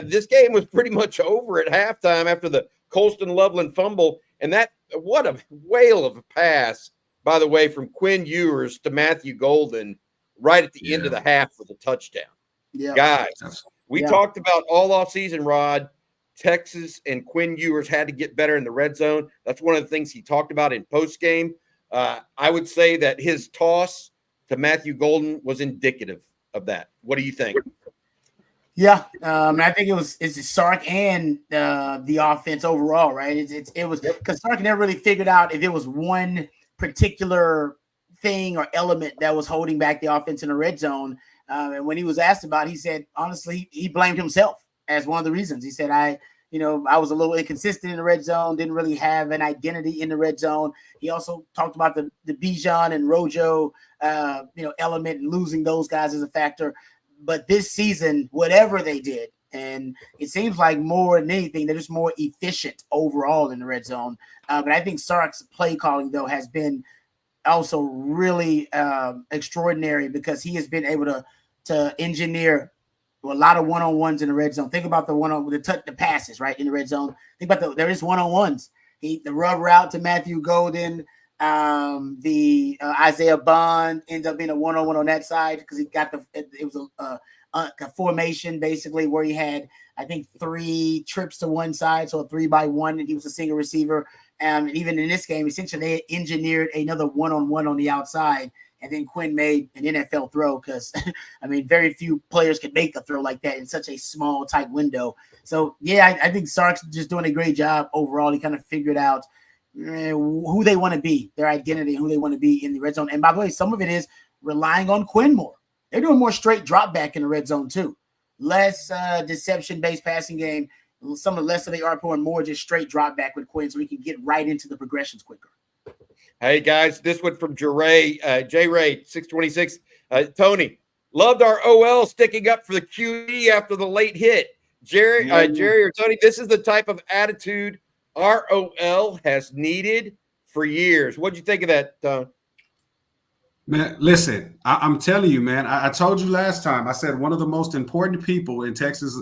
Speaker 1: this game was pretty much over at halftime after the Colston Loveland fumble. And what a whale of a pass by the way, from Quinn Ewers to Matthew Golden right at the end of the half for the touchdown.
Speaker 2: Yeah.
Speaker 1: Guys, we talked about all offseason, Rod. Texas and Quinn Ewers had to get better in the red zone. That's one of the things he talked about in postgame. I would say that his toss to Matthew Golden was indicative of that. What do you think?
Speaker 2: Yeah, I think it's Sark and the offense overall, right? It was because Sark never really figured out if it was one particular thing or element that was holding back the offense in the red zone. And when he was asked about it, he said, honestly, he blamed himself as one of the reasons. He said, I was a little inconsistent in the red zone, didn't really have an identity in the red zone. He also talked about the Bijan and Rojo, element and losing those guys as a factor. But this season, whatever they did, and it seems like more than anything, they're just more efficient overall in the red zone. But I think Sark's play calling, though, has been also really extraordinary because he has been able to engineer a lot of one-on-ones in the red zone. Think about the passes, right, in the red zone. Think about there is one-on-ones. The rub route to Matthew Golden, the Isaiah Bond ends up being a one-on-one on that side because it was a formation basically where he had, I think, 3 trips to one side, so a 3-by-1, and he was a single receiver. And even in this game, essentially they engineered another one-on-one on the outside, and then Quinn made an NFL throw because, very few players can make a throw like that in such a small, tight window. So, yeah, I think Sark's just doing a great job overall. He kind of figured out who they want to be, their identity, who they want to be in the red zone. And by the way, some of it is relying on Quinn more. They're doing more straight drop back in the red zone too. Less deception-based passing game, some of less of the RPO and more just straight drop back with Quinn so he can get right into the progressions quicker.
Speaker 1: Hey, guys, this one from J-Ray, 626. Tony, loved our OL sticking up for the QE after the late hit. Jerry or Tony, this is the type of attitude our OL has needed for years. What'd you think of that, Tony?
Speaker 3: Man, listen, I'm telling you, man, I told you last time, I said one of the most important people in Texas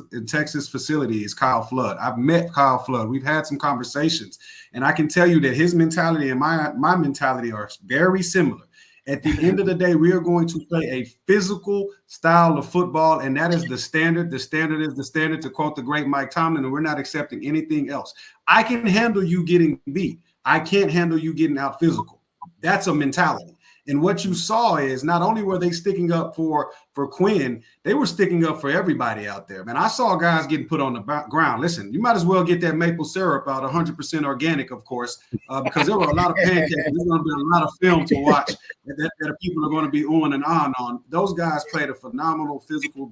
Speaker 3: facility is Kyle Flood. I've met Kyle Flood. We've had some conversations, and I can tell you that his mentality and my mentality are very similar. At the end of the day, we are going to play a physical style of football, and that is the standard. The standard is the standard, to quote the great Mike Tomlin, and we're not accepting anything else. I can handle you getting beat. I can't handle you getting out physical. That's a mentality. And what you saw is not only were they sticking up for Quinn, they were sticking up for everybody out there. Man, I saw guys getting put on the ground. Listen, you might as well get that maple syrup out, 100% organic, of course, because there were a lot of pancakes. There's going to be a lot of film to watch that people are going to be on and on. Those guys played a phenomenal physical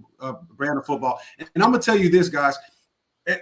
Speaker 3: brand of football. And I'm going to tell you this, guys.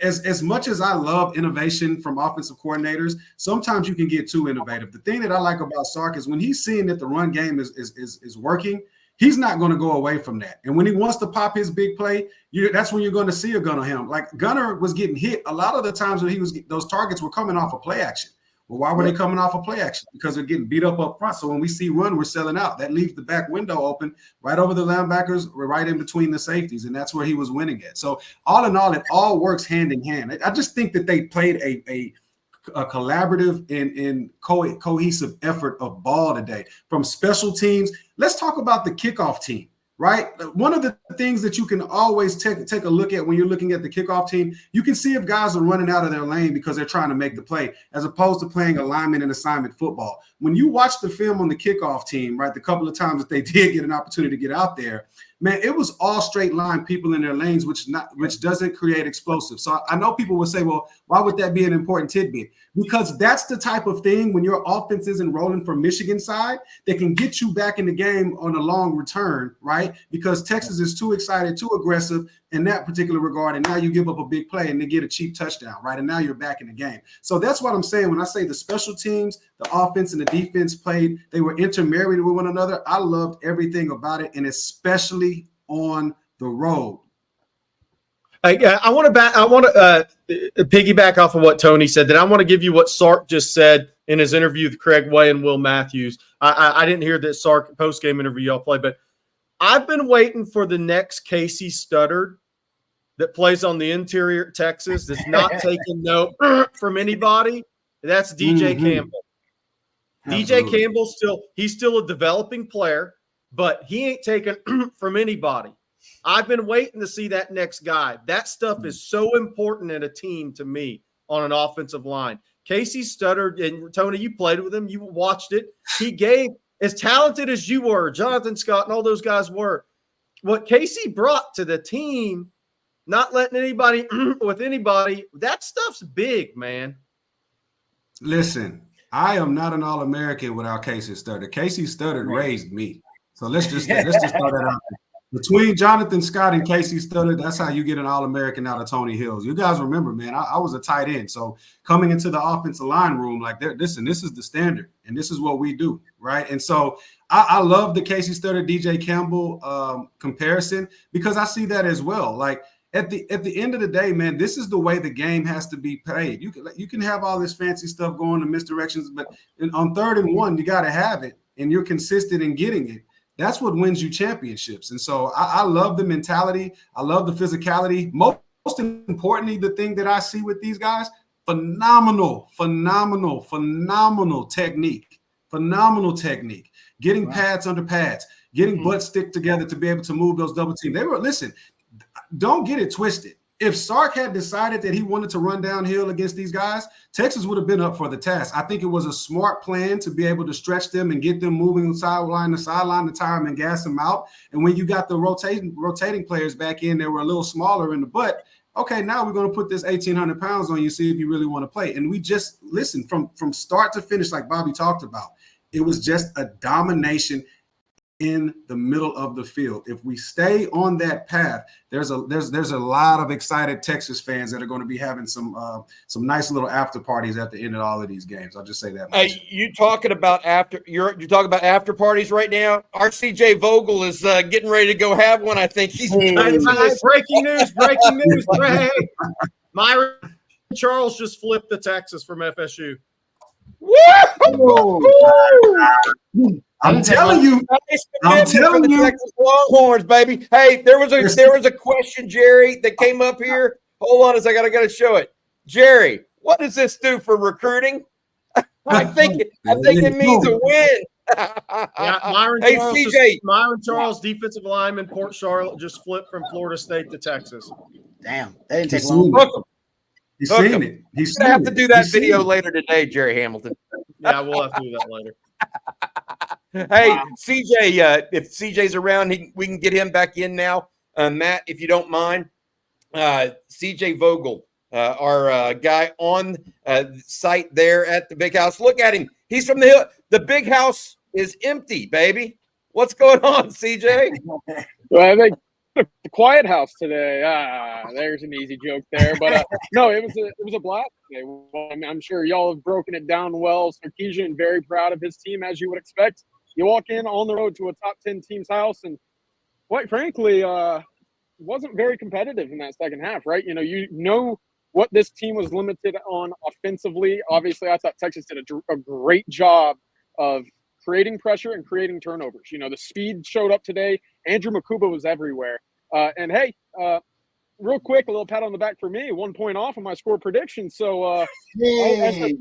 Speaker 3: As much as I love innovation from offensive coordinators, sometimes you can get too innovative. The thing that I like about Sark is when he's seeing that the run game is working, he's not going to go away from that. And when he wants to pop his big play, that's when you're going to see a gun on him. Like Gunner was getting hit a lot of the times when those targets were coming off of play action. Well, why were they coming off of play action? Because they're getting beat up front. So when we see run, we're selling out. That leaves the back window open right over the linebackers, right in between the safeties, and that's where he was winning at. So all in all, it all works hand in hand. I just think that they played a collaborative and cohesive effort of ball today. From special teams, let's talk about the kickoff team. Right. One of the things that you can always take a look at when you're looking at the kickoff team, you can see if guys are running out of their lane because they're trying to make the play, as opposed to playing alignment and assignment football. When you watch the film on the kickoff team, right, the couple of times that they did get an opportunity to get out there, man, it was all straight line people in their lanes, which doesn't create explosives. So I know people will say, well, why would that be an important tidbit? Because that's the type of thing when your offense isn't rolling from Michigan side that can get you back in the game on a long return, right? Because Texas is too excited, too aggressive in that particular regard, and now you give up a big play and they get a cheap touchdown, right? And now you're back in the game. So that's what I'm saying when I say the special teams, the offense and the defense played, they were intermarried with one another. I loved everything about it, and especially on the road.
Speaker 4: I want to piggyback off of what Tony said. Then I want to give you what Sark just said in his interview with Craig Way and Will Matthews. I didn't hear that Sark post-game interview y'all played, but I've been waiting for the next Casey Studdard that plays on the interior Texas, that's not taking no from anybody. That's DJ Campbell. DJ Campbell he's still a developing player, but he ain't taken from anybody. I've been waiting to see that next guy. That stuff is so important in a team to me on an offensive line. Casey stuttered, and Tony, you played with him. You watched it. He gave, as talented as you were, Jonathan Scott and all those guys were, what Casey brought to the team, not letting anybody with anybody, that stuff's big, man.
Speaker 3: Listen, I am not an All-American without Casey Studdard. Casey Studdard raised me. So let's just throw that out there. Between Jonathan Scott and Casey Studdard, that's how you get an All-American out of Tony Hills. You guys remember, man, I was a tight end. So coming into the offensive line room, like, listen, this is the standard, and this is what we do, right? And so I love the Casey Studdard, DJ Campbell comparison, because I see that as well. Like, at the end of the day, man, this is the way the game has to be played. You can have all this fancy stuff going to misdirections, but on 3rd and 1, you got to have it, and you're consistent in getting it. That's what wins you championships. And so I love the mentality. I love the physicality. Most importantly, the thing that I see with these guys, phenomenal technique. Phenomenal technique. Getting pads under pads, getting butts stick together to be able to move those double teams. Listen, don't get it twisted. If Sark had decided that he wanted to run downhill against these guys, Texas would have been up for the task. I think it was a smart plan to be able to stretch them and get them moving sideline to sideline to tire them and gas them out. And when you got the rotating players back in, they were a little smaller in the butt. Okay, now we're going to put this 1,800 pounds on you, see if you really want to play. And we just, listen, from start to finish, like Bobby talked about, it was just a domination in the middle of the field. If we stay on that path, there's a lot of excited Texas fans that are going to be having some nice little after parties at the end of all of these games. I'll just say that much.
Speaker 1: You talking about you're talking about after parties right now? Our CJ Vogel is getting ready to go have one. I think he's
Speaker 4: breaking news. Hey, Myron Charles just flipped the Texas from FSU.
Speaker 1: Woo!
Speaker 3: I'm telling you.
Speaker 1: Texas Longhorns, baby. Hey, there was a question, Jerry, that came up here. Hold on a second, I gotta show it. Jerry, what does this do for recruiting? I think it means a win.
Speaker 4: Yeah, Myron Charles, defensive lineman, Port Charlotte, just flipped from Florida State to Texas.
Speaker 2: Damn, that didn't take long.
Speaker 3: He's seen it. He's
Speaker 1: gonna have to do that video later today, Jerry Hamilton.
Speaker 4: Yeah, we'll have to do that later.
Speaker 1: Hey, CJ, if CJ's around, we can get him back in now. Matt, if you don't mind. CJ Vogel, our guy on site there at the big house. Look at him. He's from the hill. The big house is empty, baby. What's going on, CJ?
Speaker 6: Well, I think the quiet house today. There's an easy joke there, but no, it was a blast today. Well, I'm sure y'all have broken it down well. Sarkeesian, very proud of his team, as you would expect. You walk in on the road to a top 10 team's house, and quite frankly, wasn't very competitive in that second half, right? You know what this team was limited on offensively. Obviously, I thought Texas did a great job of creating pressure and creating turnovers. The speed showed up today. Andrew Makuba was everywhere. And hey, real quick, a little pat on the back for me. 1 point off of my score prediction. So I said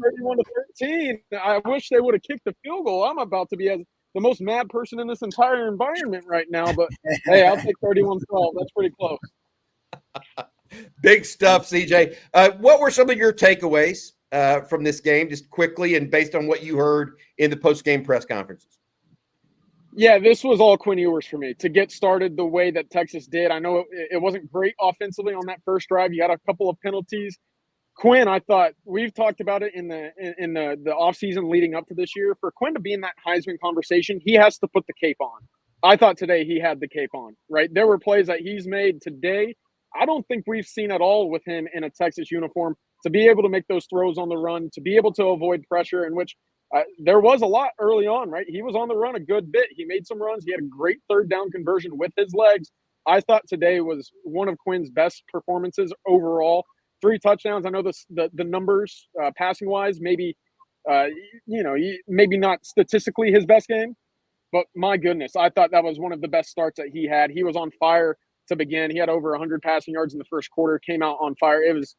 Speaker 6: 31-13. I wish they would have kicked the field goal. I'm about to be the most mad person in this entire environment right now. But hey, I'll take 31-12. That's pretty close.
Speaker 1: Big stuff, CJ. What were some of your takeaways from this game, just quickly and based on what you heard in the post-game press conferences?
Speaker 6: Yeah, this was all Quinn Ewers for me to get started the way that Texas did. I know it wasn't great offensively on that first drive. You got a couple of penalties. Quinn, I thought we've talked about it in the offseason leading up to this year. For Quinn to be in that Heisman conversation, he has to put the cape on. I thought today he had the cape on, right? There were plays that he's made today I don't think we've seen at all with him in a Texas uniform to be able to make those throws on the run, to be able to avoid pressure, in which there was a lot early on, right? He was on the run a good bit. He made some runs. He had a great third down conversion with his legs. I thought today was one of Quinn's best performances overall. 3 touchdowns. I know the numbers passing wise, maybe, maybe not statistically his best game, but my goodness, I thought that was one of the best starts that he had. He was on fire to begin. He had over 100 passing yards in the first quarter, came out on fire. It was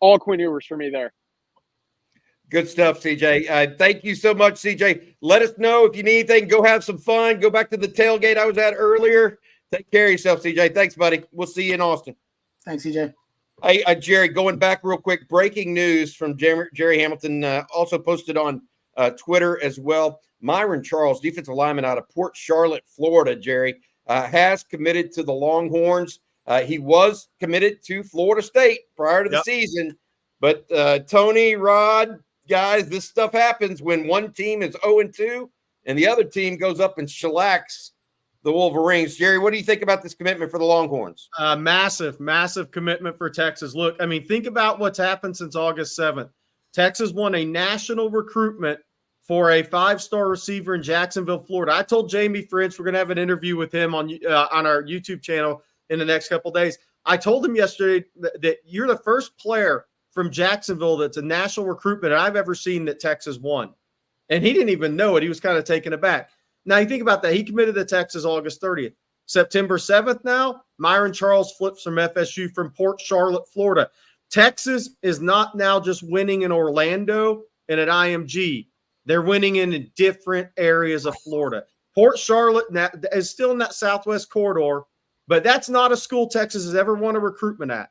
Speaker 6: all Quinn Ewers for me there.
Speaker 1: Good stuff, CJ. Thank you so much, CJ. Let us know if you need anything. Go have some fun. Go back to the tailgate I was at earlier. Take care of yourself, CJ. Thanks, buddy. We'll see you in Austin.
Speaker 2: Thanks, CJ.
Speaker 1: Hey, Jerry, going back real quick, breaking news from Jerry Hamilton, also posted on Twitter as well. Myron Charles, defensive lineman out of Port Charlotte, Florida, Jerry, has committed to the Longhorns. He was committed to Florida State prior to the season. But Tony, Rod, guys, this stuff happens when one team is 0-2 and the other team goes up and shellacks the Wolverines. Jerry, what do you think about this commitment for the Longhorns?
Speaker 4: Massive commitment for Texas. Look, I mean, think about what's happened since August 7th. Texas won a national recruitment for a 5-star receiver in Jacksonville, Florida. I told Jamie French we're going to have an interview with him on our YouTube channel in the next couple of days. I told him yesterday that you're the first player from Jacksonville that's a national recruitment I've ever seen that Texas won. And he didn't even know it. He was kind of taken aback. Now, you think about that. He committed to Texas August 30th. September 7th now, Myron Charles flips from FSU from Port Charlotte, Florida. Texas is not now just winning in Orlando and at IMG. They're winning in different areas of Florida. Port Charlotte is still in that southwest corridor, but that's not a school Texas has ever won a recruitment at.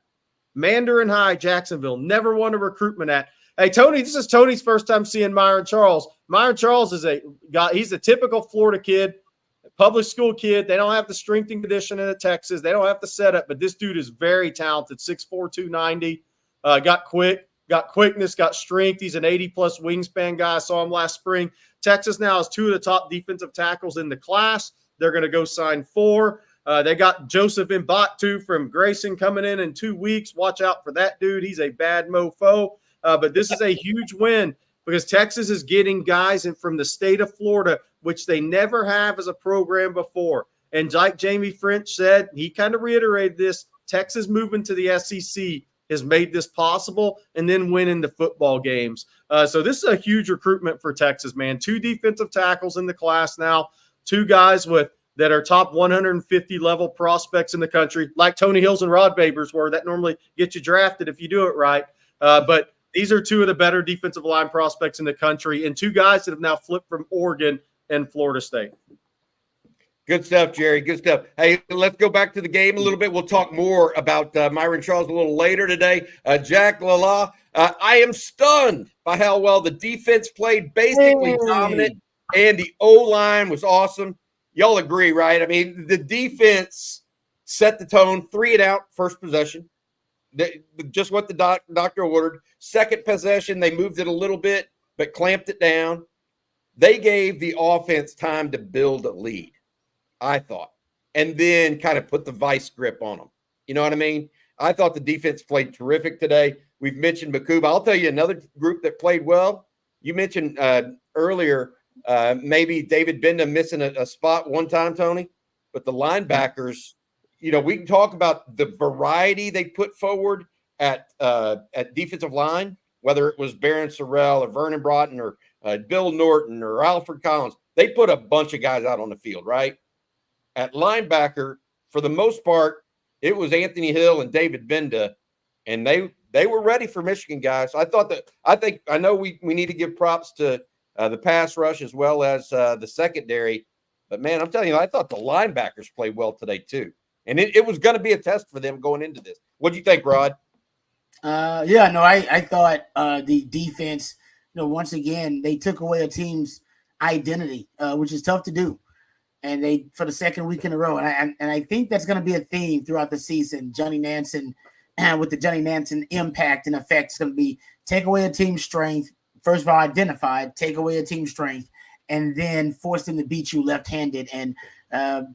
Speaker 4: Mandarin High, Jacksonville, never won a recruitment at. Hey, Tony, this is Tony's first time seeing Myron Charles. Myron Charles is he's a typical Florida kid, public school kid. They don't have the strength and conditioning in Texas. They don't have the setup, but this dude is very talented, 6'4", 290, got quickness, got strength. He's an 80-plus wingspan guy. I saw him last spring. Texas now has 2 of the top defensive tackles in the class. They're going to go sign 4. They got Joseph Mbatu from Grayson coming in 2 weeks. Watch out for that dude. He's a bad mofo. But this is a huge win because Texas is getting guys from the state of Florida, which they never have as a program before. And like Jamie French said, he kind of reiterated this, Texas moving to the SEC has made this possible and then winning the football games. So this is a huge recruitment for Texas, man. 2 defensive tackles in the class now, 2 guys that are top 150 level prospects in the country, like Tony Hills and Rod Babers were. That normally gets you drafted if you do it right. But these are 2 of the better defensive line prospects in the country and 2 guys that have now flipped from Oregon and Florida State.
Speaker 1: Good stuff, Jerry. Good stuff. Hey, let's go back to the game a little bit. We'll talk more about Myron Charles a little later today. Jack Lala, I am stunned by how well the defense played, basically dominant, and the O-line was awesome. Y'all agree, right? I mean, the defense set the tone, 3 and out, first possession. Just what the doctor ordered. Second possession, they moved it a little bit, but clamped it down. They gave the offense time to build a lead, I thought, and then kind of put the vice grip on them. You know what I mean? I thought the defense played terrific today. We've mentioned Makuba. I'll tell you another group that played well. You mentioned earlier maybe David Benda missing a spot one time, Tony, but the linebackers, you know, we can talk about the variety they put forward at defensive line, whether it was Barron Sorrell or Vernon Broughton or Bill Norton or Alfred Collins. They put a bunch of guys out on the field, right? At linebacker, for the most part, it was Anthony Hill and David Benda, and they were ready for Michigan guys. I know we need to give props to the pass rush as well as the secondary, but man, I'm telling you, I thought the linebackers played well today too. And it was going to be a test for them going into this. What do you think, Rod?
Speaker 2: I thought the defense, once again, they took away a team's identity, which is tough to do. And they, for the second week in a row, and I think that's going to be a theme throughout the season. Johnny Nansen, with the Johnny Nansen impact and effect, is going to be take away a team's strength. First of all, identify, take away a team's strength, and then force them to beat you left-handed. And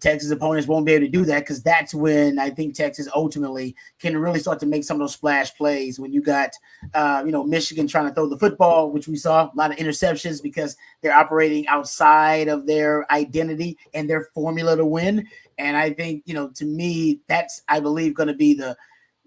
Speaker 2: Texas opponents won't be able to do that because that's when I think Texas ultimately can really start to make some of those splash plays when you got, Michigan trying to throw the football, which we saw a lot of interceptions because they're operating outside of their identity and their formula to win. And I think, to me, that's, I believe, going to be the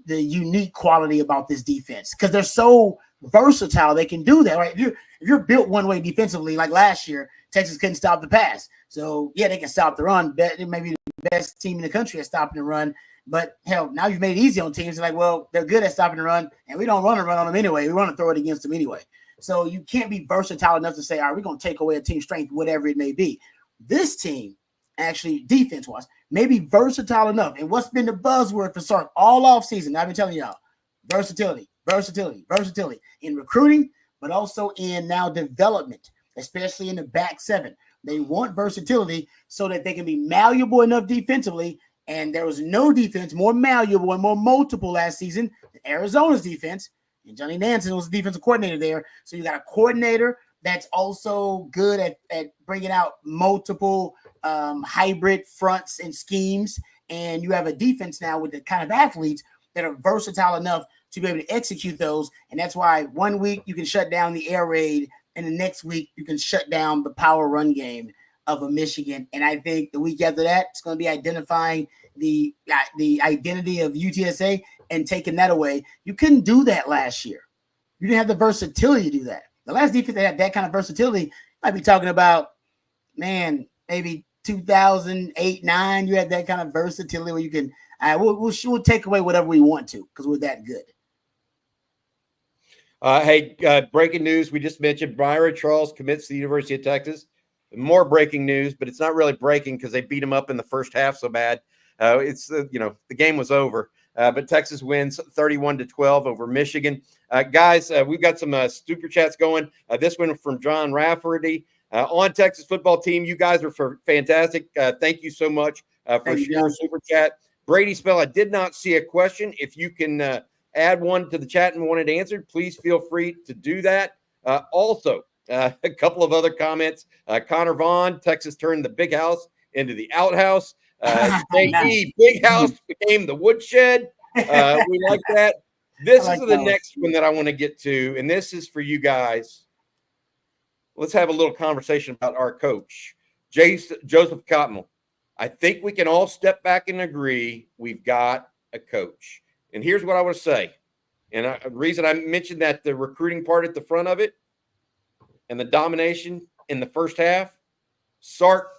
Speaker 2: unique quality about this defense because they're so versatile. They can do that, right? If you're built one way defensively, like last year, Texas couldn't stop the pass. So, yeah, they can stop the run. They may be the best team in the country at stopping the run. But, hell, now you've made it easy on teams. Like, well, they're good at stopping the run, and we don't want to run on them anyway. We want to throw it against them anyway. So you can't be versatile enough to say, all right, we're going to take away a team's strength, whatever it may be. This team, actually, defense-wise, may be versatile enough. And what's been the buzzword for Sark all offseason? I've been telling y'all, versatility in recruiting, but also in now development, especially in the back seven. They want versatility so that they can be malleable enough defensively. And there was no defense more malleable and more multiple last season than Arizona's defense. And Johnny Nansen was the defensive coordinator there. So you got a coordinator that's also good at bringing out multiple hybrid fronts and schemes. And you have a defense now with the kind of athletes that are versatile enough to be able to execute those. And that's why 1 week you can shut down the air raid, and the next week you can shut down the power run game of a Michigan. And I think the week after that, it's going to be identifying the identity of UTSA and taking that away. You couldn't do that last year. You didn't have the versatility to do that. The last defense that had that kind of versatility, might be talking about, man, maybe 2008-9. You had that kind of versatility where you can, we'll take away whatever we want to because we're that good.
Speaker 1: Breaking news. We just mentioned Myron Charles commits to the University of Texas. More breaking news, but it's not really breaking because they beat him up in the first half so bad. The game was over. But Texas wins 31-12 over Michigan. Guys, we've got some super chats going. This one from John Rafferty. On Texas football team, you guys are fantastic. Thank you so much for sharing super chat. Brady Spell, I did not see a question. If you can add one to the chat and want it answered, please feel free to do that. Also, a couple of other comments. Connor Vaughn, Texas turned the big house into the outhouse. Big house became the woodshed. We like that. This is the next one that I want to get to, and this is for you guys. Let's have a little conversation about our coach, Joseph Cottonell. I think we can all step back and agree we've got a coach. And here's what I want to say. And the reason I mentioned that the recruiting part at the front of it and the domination in the first half, Sark,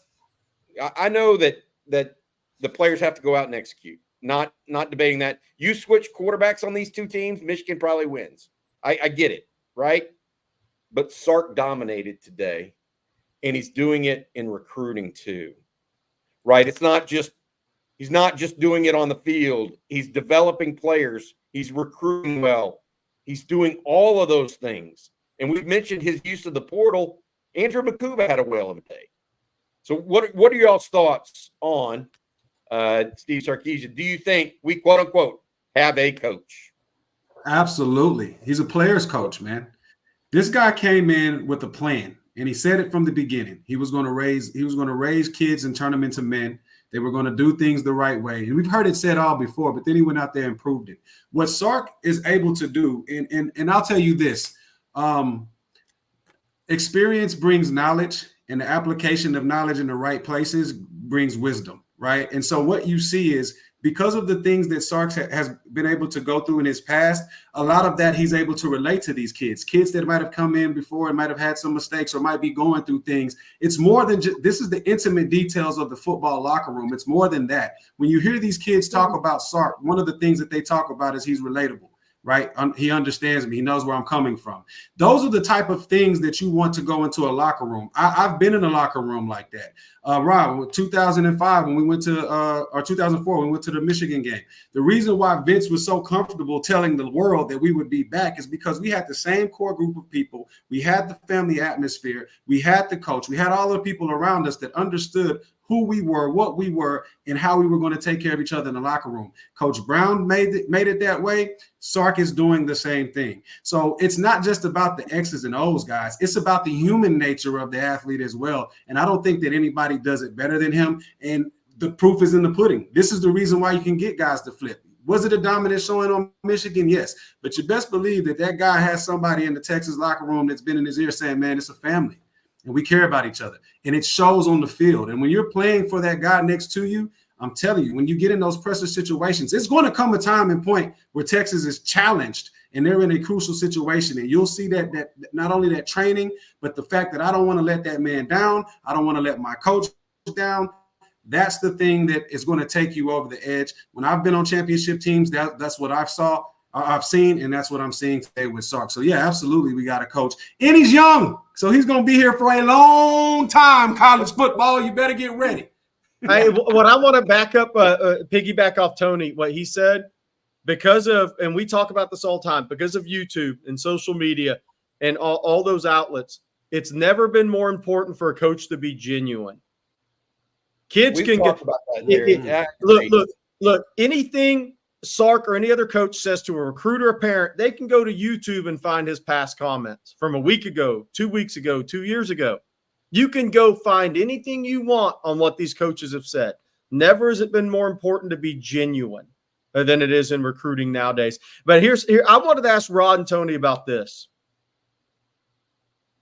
Speaker 1: I know that the players have to go out and execute. Not debating that. You switch quarterbacks on these two teams, Michigan probably wins. I get it, right? But Sark dominated today, and he's doing it in recruiting too, right? He's not just doing it on the field. He's developing players. He's recruiting well. He's doing all of those things. And we've mentioned his use of the portal. Andrew Makuba had a whale of a day. So what are y'all's thoughts on Steve Sarkeesian? Do you think we, quote unquote, have a coach?
Speaker 3: Absolutely. He's a player's coach, man. This guy came in with a plan, and he said it from the beginning. He was going to raise kids and turn them into men. They were going to do things the right way. And we've heard it said all before, but then he went out there and proved it. What Sark is able to do, and I'll tell you this, experience brings knowledge, and the application of knowledge in the right places brings wisdom, right? And so what you see is, because of the things that Sark has been able to go through in his past, a lot of that he's able to relate to these kids that might have come in before and might have had some mistakes or might be going through things. It's more than just, this is the intimate details of the football locker room. It's more than that. When you hear these kids talk about Sark, one of the things that they talk about is he's relatable. Right? He understands me. He knows where I'm coming from. Those are the type of things that you want to go into a locker room. I've been in a locker room like that. Rob, 2005, when we went to, or 2004, when we went to the Michigan game. The reason why Vince was so comfortable telling the world that we would be back is because we had the same core group of people. We had the family atmosphere. We had the coach. We had all the people around us that understood who we were, what we were, and how we were going to take care of each other in the locker room. Coach Brown made it that way. Sark is doing the same thing. So it's not just about the X's and O's, guys. It's about the human nature of the athlete as well. And I don't think that anybody does it better than him. And the proof is in the pudding. This is the reason why you can get guys to flip. Was it a dominant showing on Michigan? Yes. But you best believe that guy has somebody in the Texas locker room that's been in his ear saying, man, it's a family. And we care about each other. And it shows on the field. And when you're playing for that guy next to you, I'm telling you, when you get in those pressure situations, it's going to come a time and point where Texas is challenged and they're in a crucial situation. And you'll see that not only that training, but the fact that I don't want to let that man down. I don't want to let my coach down. That's the thing that is going to take you over the edge. When I've been on championship teams, that's what I've saw. I've seen, and that's what I'm seeing today with Sark. So, yeah, absolutely, we got a coach. And he's young, so he's going to be here for a long time, college football. You better get ready.
Speaker 4: What I want to back up, piggyback off Tony, what he said, because of, and we talk about this all the time, because of YouTube and social media and all those outlets, it's never been more important for a coach to be genuine. Kids
Speaker 1: We've
Speaker 4: can
Speaker 1: talked
Speaker 4: get
Speaker 1: about that.
Speaker 4: look, anything Sark or any other coach says to a recruiter or parent, they can go to YouTube and find his past comments from a week ago, 2 weeks ago, 2 years ago. You can go find anything you want on what these coaches have said. Never has it been more important to be genuine than it is in recruiting nowadays. But here I wanted to ask Rod and Tony about this.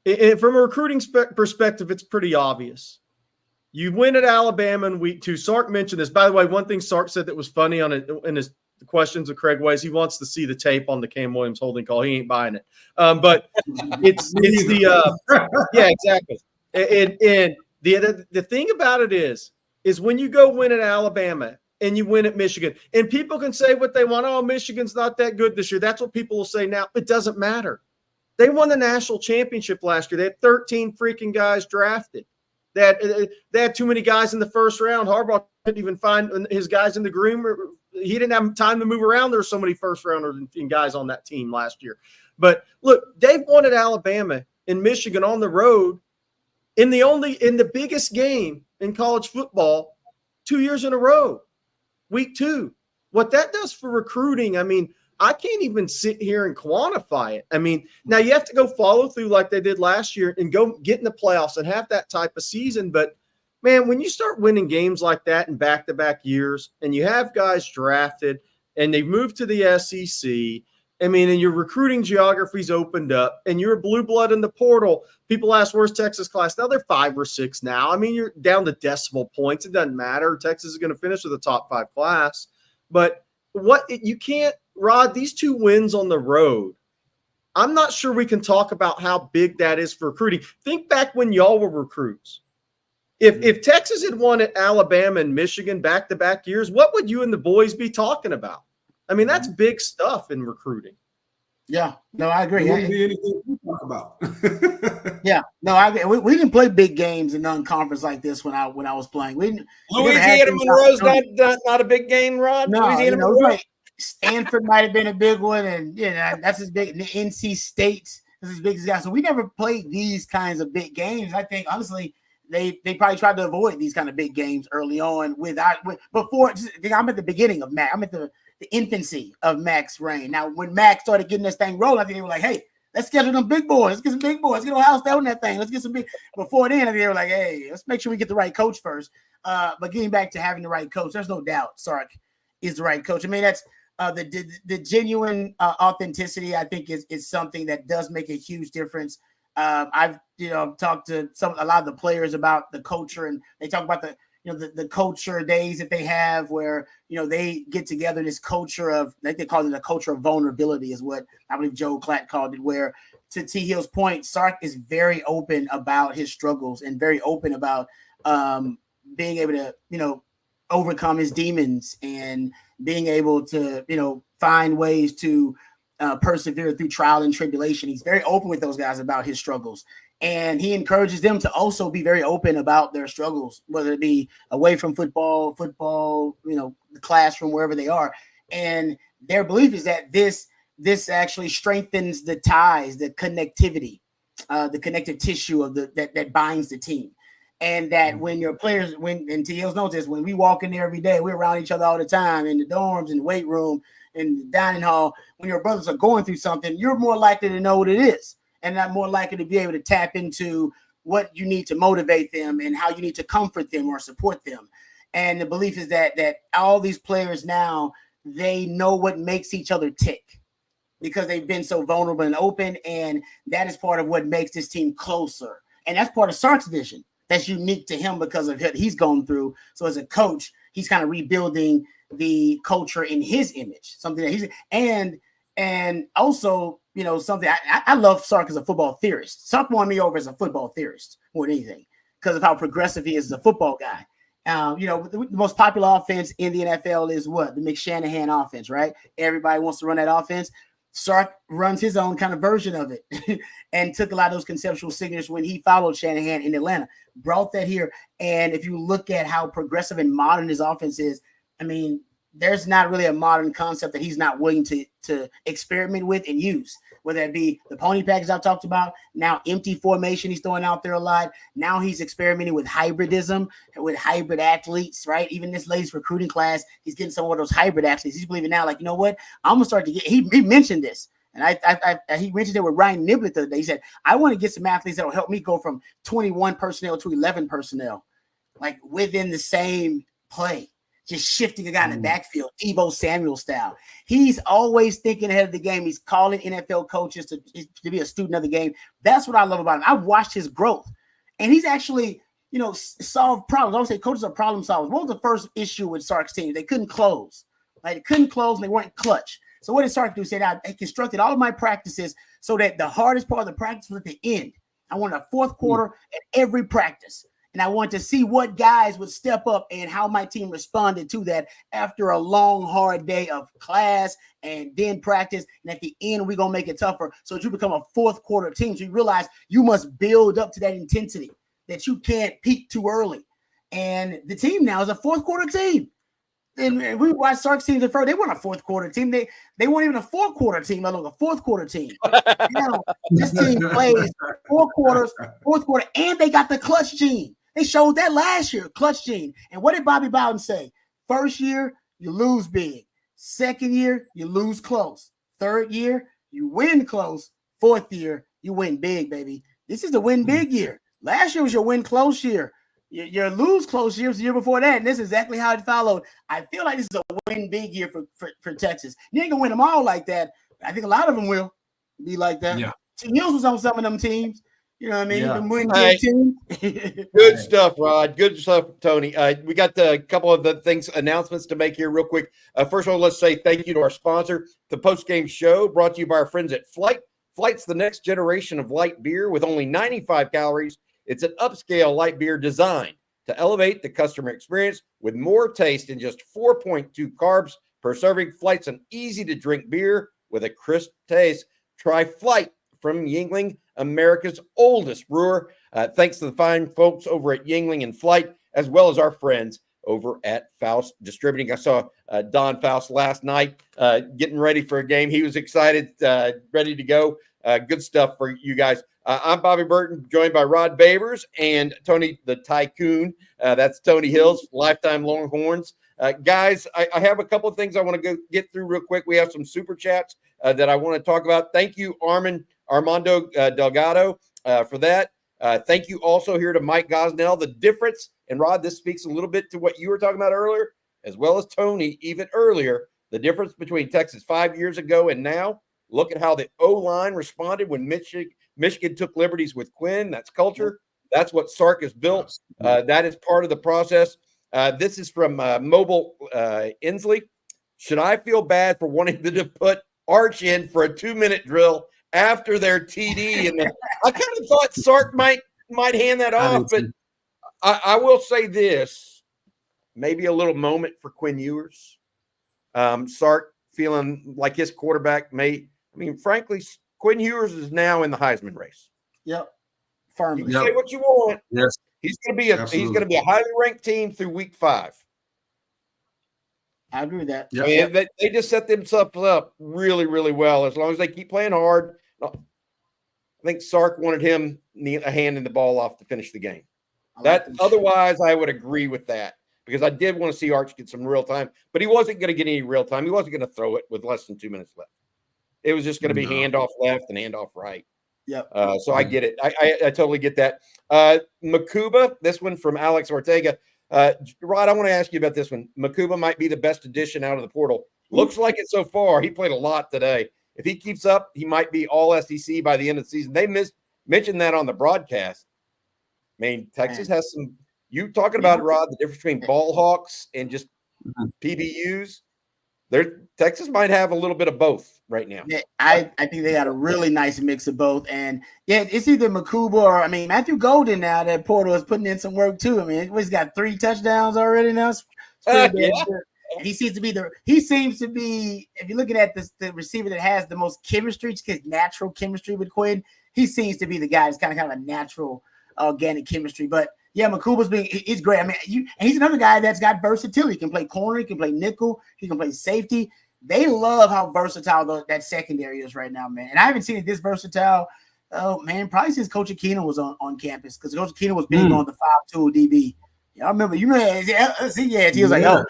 Speaker 4: From a recruiting perspective, it's pretty obvious. You win at Alabama in week 2. Sark mentioned this. By the way, one thing Sark said that was funny in his questions of Craig Way is he wants to see the tape on the Cam Williams holding call. He ain't buying it. But it's the yeah, exactly. And the thing about it is when you go win at Alabama and you win at Michigan, and people can say what they want. Oh, Michigan's not that good this year. That's what people will say now. It doesn't matter. They won the national championship last year. They had 13 freaking guys drafted. They had too many guys in the first round. Harbaugh couldn't even find his guys in the green. He didn't have time to move around. There were so many first-rounders and guys on that team last year. But, look, they've won at Alabama and Michigan on the road in the biggest game in college football 2 years in a row, week 2. What that does for recruiting, I mean, I can't even sit here and quantify it. I mean, now you have to go follow through like they did last year and go get in the playoffs and have that type of season. But, man, when you start winning games like that in back-to-back years and you have guys drafted and they move to the SEC, I mean, and your recruiting geography's opened up and you're a blue blood in the portal, people ask, where's Texas class? Now they're 5 or 6 now. I mean, you're down to decimal points. It doesn't matter. Texas is going to finish with a top 5 class. But you can't, Rod, these 2 wins on the road, I'm not sure we can talk about how big that is for recruiting. Think back when y'all were recruits. If Texas had won at Alabama and Michigan back-to-back years, what would you and the boys be talking about? I mean, that's big stuff in recruiting.
Speaker 2: Yeah, no, I agree.
Speaker 3: There wouldn't be anything to talk about.
Speaker 2: Yeah, no, I agree. We didn't play big games in non-conference like this when I was playing.
Speaker 1: Louisiana Monroe's not a big game, Rod.
Speaker 2: No,
Speaker 1: Louisiana Monroe.
Speaker 2: like Stanford might have been a big one, and that's as big. NC State is as big as guys. So we never played these kinds of big games. I think honestly, they probably tried to avoid these kind of big games early on. Before I'm at the beginning of Mac. I'm at the infancy of Mac's reign. Now, when Mac started getting this thing rolling, I think they were like, "Hey, let's schedule them big boys. Let's get some big boys. Let's get a house down that thing. Let's get some big." Before then, I think they were like, "Hey, let's make sure we get the right coach first." But getting back to having the right coach, there's no doubt Sark is the right coach. I mean, that's the genuine authenticity. I think is something that does make a huge difference. I've talked to a lot of the players about the culture, and they talk about the culture days that they have where, they get together in this culture of, like they call it a culture of vulnerability is what I believe Joe Klatt called it, where to T. Hill's point, Sark is very open about his struggles and very open about being able to, overcome his demons and being able to, find ways to persevere through trial and tribulation. He's very open with those guys about his struggles. And he encourages them to also be very open about their struggles, whether it be away from football, the classroom, wherever they are. And their belief is that this actually strengthens the ties, the connectivity, the connective tissue of that binds the team. And that when your players, and TL's knows this, when we walk in there every day, we're around each other all the time in the dorms, in the weight room, in the dining hall. When your brothers are going through something, you're more likely to know what it is, and not more likely to be able to tap into what you need to motivate them and how you need to comfort them or support them. And the belief is that all these players now, they know what makes each other tick because they've been so vulnerable and open. And that is part of what makes this team closer. And that's part of Sark's vision. That's unique to him because of what he's gone through. So as a coach, he's kind of rebuilding the culture in his image, something that he's, and also, something I love Sark as a football theorist. Sark won me over as a football theorist more than anything because of how progressive he is as a football guy. The most popular offense in the NFL is what? The McShanahan offense, right? Everybody wants to run that offense. Sark runs his own kind of version of it and took a lot of those conceptual signatures when he followed Shanahan in Atlanta, brought that here. And if you look at how progressive and modern his offense is, I mean, there's not really a modern concept that he's not willing to experiment with and use, whether it be the pony package I've talked about, now empty formation he's throwing out there a lot. Now he's experimenting with hybridism, with hybrid athletes, right? Even this latest recruiting class, he's getting some of those hybrid athletes. He's believing now, like, you know what? I'm going to start to get – he mentioned this. And he mentioned it with Ryan Niblett the other day. He said, I want to get some athletes that will help me go from 21 personnel to 11 personnel, like within the same play. Just shifting a guy in the backfield, Deebo Samuel style. He's always thinking ahead of the game. He's calling NFL coaches to be a student of the game. That's what I love about him. I've watched his growth. And he's actually, solved problems. I always say coaches are problem solvers. What was the first issue with Sark's team? They couldn't close. Right? They couldn't close and they weren't clutch. So what did Sark do? He said, I constructed all of my practices so that the hardest part of the practice was at the end. I wanted a fourth quarter at every practice. And I want to see what guys would step up and how my team responded to that after a long, hard day of class and then practice. And at the end, we're going to make it tougher so that you become a fourth quarter team. So you realize you must build up to that intensity, that you can't peak too early. And the team now is a fourth quarter team. And we watched Sark's teams at first. They weren't a fourth quarter team. They weren't even a fourth quarter team, let alone a fourth quarter team. Now, this team plays four quarters, fourth quarter, and they got the clutch gene. They showed that last year, clutch gene. And what did Bobby Bowden say? First year, you lose big. Second year, you lose close. Third year, you win close. Fourth year, you win big, baby. This is the win big year. Last year was your win close year. Your lose close year was the year before that, and this is exactly how it followed. I feel like this is a win big year for Texas. You ain't gonna win them all like that. I think a lot of them will be like that.
Speaker 3: Yeah.
Speaker 2: Tim Hills was on some of them teams. You know what I mean?
Speaker 3: Yeah.
Speaker 1: Good stuff, Rod. Good stuff, Tony. We got a couple of the announcements to make here real quick. First of all, let's say thank you to our sponsor, the Postgame Show, brought to you by our friends at Flight. Flight's the next generation of light beer with only 95 calories. It's an upscale light beer designed to elevate the customer experience with more taste and just 4.2 carbs per serving. Flight's an easy-to-drink beer with a crisp taste. Try Flight from Yuengling, America's oldest brewer. Thanks to the fine folks over at Yuengling and Flight, as well as our friends over at Faust Distributing. I saw Don Faust last night getting ready for a game. He was excited, ready to go. Good stuff for you guys. I'm Bobby Burton, joined by Rod Babers and Tony the Tycoon. That's Tony Hills, lifetime Longhorns. Guys, I have a couple of things I want to get through real quick. We have some super chats that I want to talk about. Thank you, Armando Delgado, for that. Thank you also here to Mike Gosnell. The difference, and Rod, this speaks a little bit to what you were talking about earlier, as well as Tony even earlier, the difference between Texas 5 years ago and now. Look at how the O-line responded when Michigan took liberties with Quinn. That's culture. That's what Sark has built. That is part of the process. This is from Mobile Inslee. Should I feel bad for wanting to put Arch in for a 2-minute drill after their TD? And I kind of thought Sark might hand that off, but I will say this, maybe a little moment for Quinn Ewers. Sark feeling like his quarterback frankly, Quinn Ewers is now in the Heisman race.
Speaker 2: Yep. Firmly.
Speaker 1: You can say what you want.
Speaker 3: Yes.
Speaker 1: He's going to be a highly ranked team through week 5.
Speaker 2: I agree with that.
Speaker 1: Yep. I mean, they just set themselves up really, really well. As long as they keep playing hard. I think Sark wanted him a hand in the ball off to finish the game. Otherwise, I would agree with that, because I did want to see Arch get some real time, but he wasn't going to get any real time. He wasn't going to throw it with less than 2 minutes left. It was just going to be handoff left and handoff right.
Speaker 2: Yep.
Speaker 1: So I get it. I totally get that. Makuba, this one from Alex Ortega. Rod, I want to ask you about this one. Makuba might be the best addition out of the portal. Looks like it so far. He played a lot today. If he keeps up, he might be all SEC by the end of the season. They mentioned that on the broadcast. I mean, Texas has some – you talking about it, Rod, the difference between ball hawks and just PBUs. Texas might have a little bit of both right now.
Speaker 2: Yeah, I think they got a really nice mix of both. And yeah, it's either Makuba or Matthew Golden now that Porter is putting in some work too. He's got 3 touchdowns already now. It's pretty
Speaker 1: Yeah.
Speaker 2: good. And he seems to be, if you're looking at the receiver that has the most chemistry, just natural chemistry with Quinn, he seems to be the guy that's kind of a natural organic chemistry. But yeah, Makuba's he's great. He's another guy that's got versatility. He can play corner, he can play nickel, he can play safety. They love how versatile that secondary is right now, man. And I haven't seen it this versatile. Oh man, probably since Coach Aquino was on campus, because Coach Aquino was big on the 5-tool DB. I remember, he was like, oh,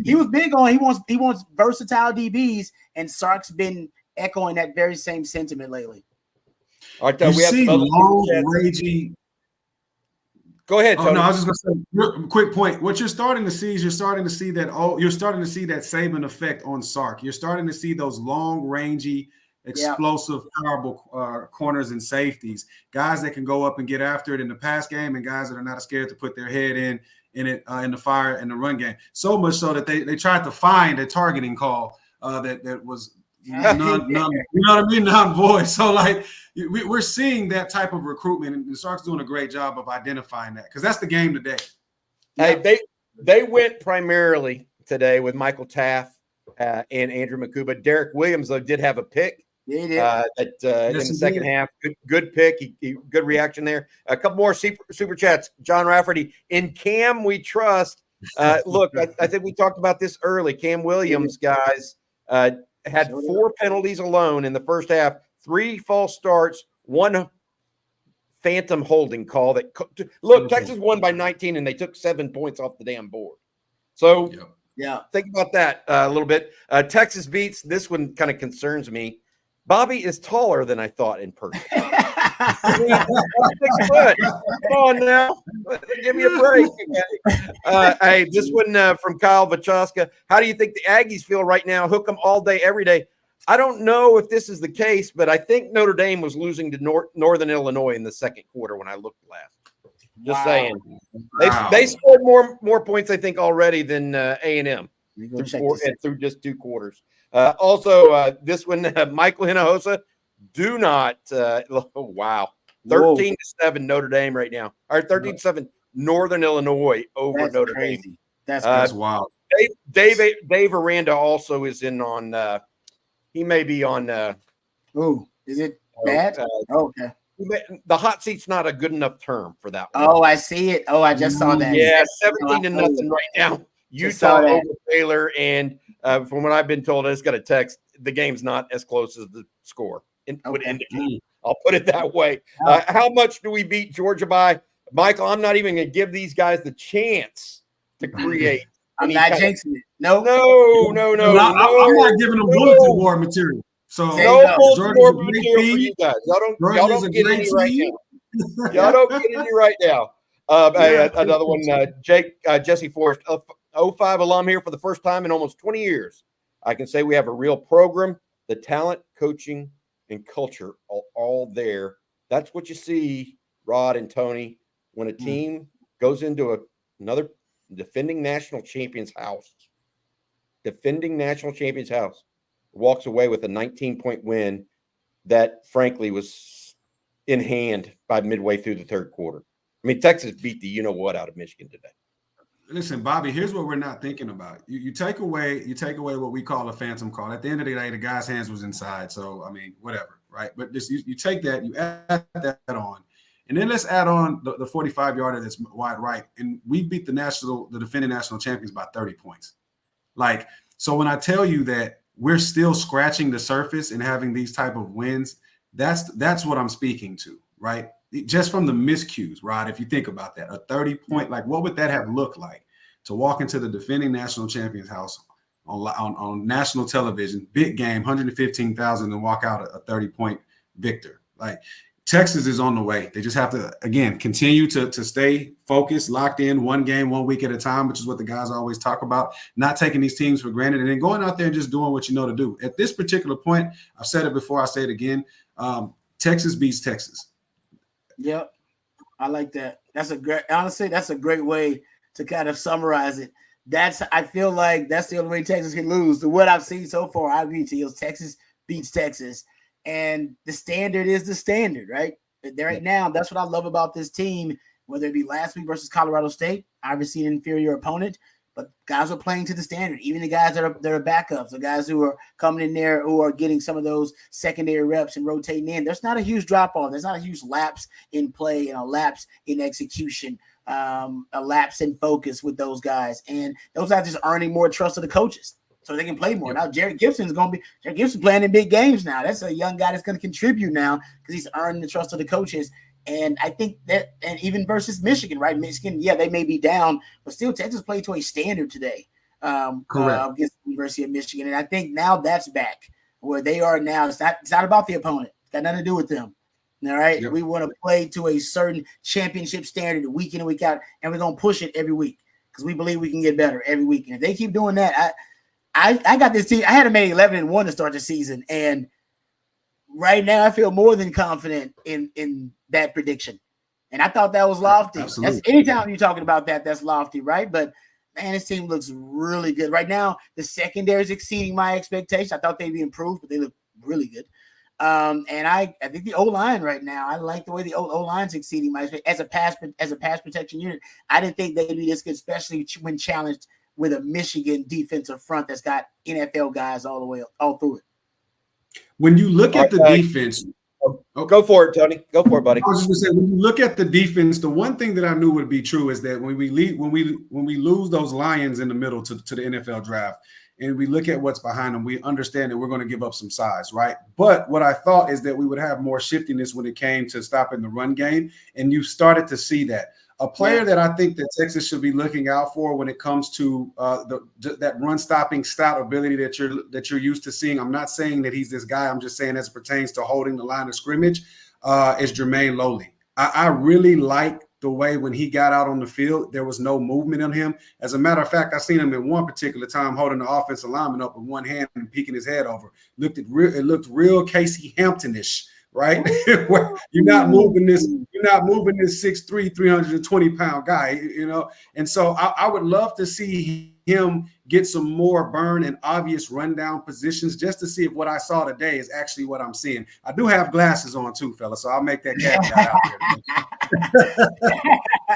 Speaker 2: he was big on he wants versatile DBs, and Sark's been echoing that very same sentiment lately.
Speaker 1: All right,
Speaker 3: you see long raging.
Speaker 1: Go ahead, Tony.
Speaker 3: Oh, no, I was just going to say, quick point. What you're starting to see is you're starting to see that Saban effect on Sark. You're starting to see those long, rangy, explosive, powerful corners and safeties, guys that can go up and get after it in the pass game, and guys that are not scared to put their head in the fire in the run game. So much so that they tried to find a targeting call that was non-void. So we're seeing that type of recruitment, and Sark's doing a great job of identifying that, because that's the game today.
Speaker 1: Hey, they went primarily today with Michael Taft and Andrew Makuba. Derek Williams, though, did have a pick.
Speaker 2: Yeah,
Speaker 1: in the second half. Good pick. Good reaction there. A couple more super chats. John Rafferty, in Cam we trust. Look, I think we talked about this early. Cam Williams, guys, had 4 penalties alone in the first half, 3 false starts, 1 phantom holding call. Texas won by 19, and they took 7 points off the damn board. So think about that a little bit. Texas beats. This one kind of concerns me. Bobby is taller than I thought in person. 6 foot. Come on now. Give me a break. Hey, this one from Kyle Vachoska. How do you think the Aggies feel right now? Hook them all day, every day. I don't know if this is the case, but I think Notre Dame was losing to Northern Illinois in the second quarter when I looked last. Just saying. They scored more points, I think, already than A&M through just 2 quarters. Also, this one, Michael Hinojosa, do not. 13-7 Notre Dame right now. Or 13-7 Northern Illinois over Notre Dame.
Speaker 2: That's
Speaker 3: wild.
Speaker 1: Dave Aranda also is in on. He may be on.
Speaker 2: Is it bad? Okay.
Speaker 1: The hot seat's not a good enough term for that one.
Speaker 2: Oh, I see it. Oh, I just saw that.
Speaker 1: Yeah, 17-0 right now. Utah over Baylor, and from what I've been told, I just got a text. The game's not as close as the score would indicate. I'll put it that way. How much do we beat Georgia by? Michael, I'm not even going to give these guys the chance to create.
Speaker 2: I'm not jinxing it. No.
Speaker 3: I'm not giving them bulletin board material. So
Speaker 1: no bulletin board material for you guys. Y'all don't get any right now. Y'all don't get any right now. Another one, Jesse Forrest, 05 alum here for the first time in almost 20 years. I can say we have a real program. The talent, coaching, and culture are all there. That's what you see, Rod and Tony, when a team goes into another defending national champion's house. Walks away with a 19-point win that, frankly, was in hand by midway through the third quarter. I mean, Texas beat the you-know-what out of Michigan today.
Speaker 3: Listen, Bobby, here's what we're not thinking about. You take away what we call a phantom call. At the end of the day, the guy's hands was inside. So, whatever, right? But you take that, you add that on. And then let's add on the 45-yarder that's wide right. And we beat the defending national champions by 30 points. So when I tell you that we're still scratching the surface and having these type of wins, that's what I'm speaking to, right? Just from the miscues, Rod, if you think about that, a 30-point, what would that have looked like to walk into the defending national champions house on national television, big game, 115,000, and walk out a 30-point victor? Texas is on the way. They just have to, again, continue to stay focused, locked in, one game, 1 week at a time, which is what the guys always talk about, not taking these teams for granted, and then going out there and just doing what you know to do. At this particular point, I've said it before, I say it again, Texas beats Texas.
Speaker 2: Yep. I like that. That's a great way to kind of summarize it. I feel like that's the only way Texas can lose. To what I've seen so far, I agree to you. Texas beats Texas, and the standard is the standard, right? Right now, that's what I love about this team. Whether it be last week versus Colorado State, obviously an inferior opponent, but guys are playing to the standard. Even the guys that are backups, the guys who are coming in there who are getting some of those secondary reps and rotating in. There's not a huge drop off. There's not a huge lapse in play and a lapse in execution. A lapse in focus with those guys, and those guys just earning more trust of the coaches so they can play more. Now Jared Gibson playing in big games now. That's a young guy that's going to contribute now because he's earned the trust of the coaches. And I think that, and even versus Michigan, right? Michigan, yeah, they may be down, but still Texas played to a standard today against the University of Michigan. And I think now that's back where they are now. It's not about the opponent. It's got nothing to do with them. All right. Yep. We want to play to a certain championship standard week in and week out, and we're going to push it every week because we believe we can get better every week. And if they keep doing that, I got this team. I had them at 11-1 to start the season. And right now I feel more than confident in that prediction. And I thought that was lofty. Absolutely. That's anytime you're talking about that's lofty, right? But man, this team looks really good. Right now, the secondary is exceeding my expectations. I thought they'd be improved, but they look really good. And I think the O-line right now, I like the way the O-line's exceeding my as a pass protection unit. I didn't think they'd be this good, especially when challenged with a Michigan defensive front that's got NFL guys all through it.
Speaker 3: When you look at the defense,
Speaker 1: go for it, Tony. Go for it, buddy.
Speaker 3: I was just gonna say, when you look at the defense, the one thing that I knew would be true is that when we lose those Lions in the middle to the NFL draft, and we look at what's behind them, we understand that we're going to give up some size, right? But what I thought is that we would have more shiftiness when it came to stopping the run game, and you started to see that. A player that I think that Texas should be looking out for when it comes to that run-stopping stout ability that you're used to seeing. I'm not saying that he's this guy. I'm just saying as it pertains to holding the line of scrimmage is Jermaine Lowley. I really like the way when he got out on the field, there was no movement on him. As a matter of fact, I seen him at one particular time holding the offensive lineman up with one hand and peeking his head over. It looked real Casey Hampton-ish, right? You're not moving this 6'3", 320-pound guy, you know. And so I would love to see him get some more burn and obvious rundown positions just to see if what I saw today is actually what I'm seeing. I do have glasses on too, fella, so I'll make that caveat out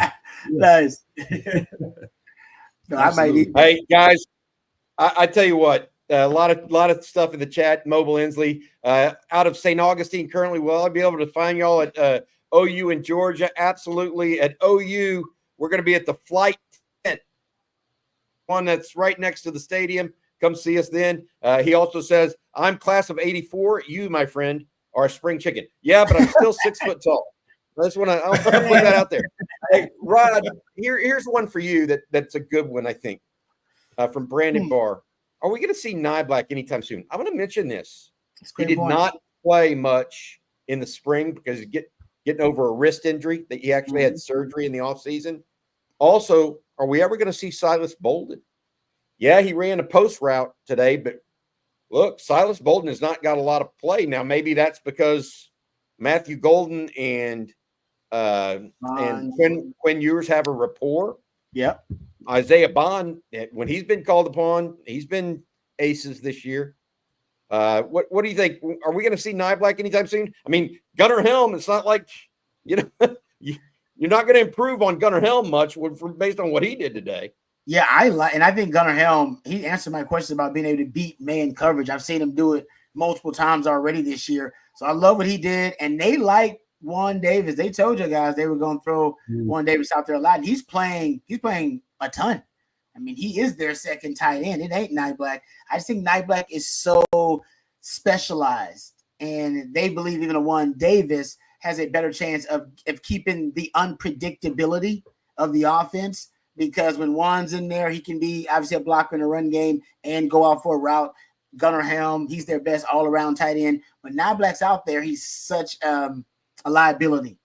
Speaker 3: there.
Speaker 2: Nice.
Speaker 1: Hey guys, I tell you what, a lot of stuff in the chat. Mobile Inslee out of St. Augustine currently. Will I be able to find y'all at OU in Georgia? Absolutely. At OU, we're going to be at the Flight Tent, one that's right next to the stadium. Come see us then. He also says, I'm class of 84. You, my friend, are a spring chicken. Yeah, but I'm still 6 foot tall. I just want to put that out there. Hey, Rod, here's one for you that's a good one, I think, from Brandon Barr. Are we going to see Niblack anytime soon? I'm going to mention this. He did not play much in the spring because he's getting over a wrist injury that he actually had surgery in the offseason. Also, are we ever going to see Silas Bolden? Yeah, he ran a post route today, but look, Silas Bolden has not got a lot of play. Now, maybe that's because Matthew Golden and Quinn Ewers have a rapport.
Speaker 2: Yep.
Speaker 1: Isaiah Bond, when he's been called upon, he's been aces this year. What do you think? Are we going to see Niblack anytime soon? I mean, Gunnar Helm, it's not like, you're not going to improve on Gunnar Helm much based on what he did today.
Speaker 2: Yeah, I think Gunnar Helm, he answered my question about being able to beat man coverage. I've seen him do it multiple times already this year. So I love what he did. And they like Juan Davis. They told you guys they were going to throw Juan Davis out there a lot. And he's playing a ton. I mean, he is their second tight end. It ain't Niblack. I just think Niblack is so specialized. And they believe even a Juan Davis has a better chance of keeping the unpredictability of the offense. Because when Juan's in there, he can be obviously a blocker in the run game and go out for a route. Gunnar Helm, he's their best all-around tight end. When Niblack's out there, he's such a liability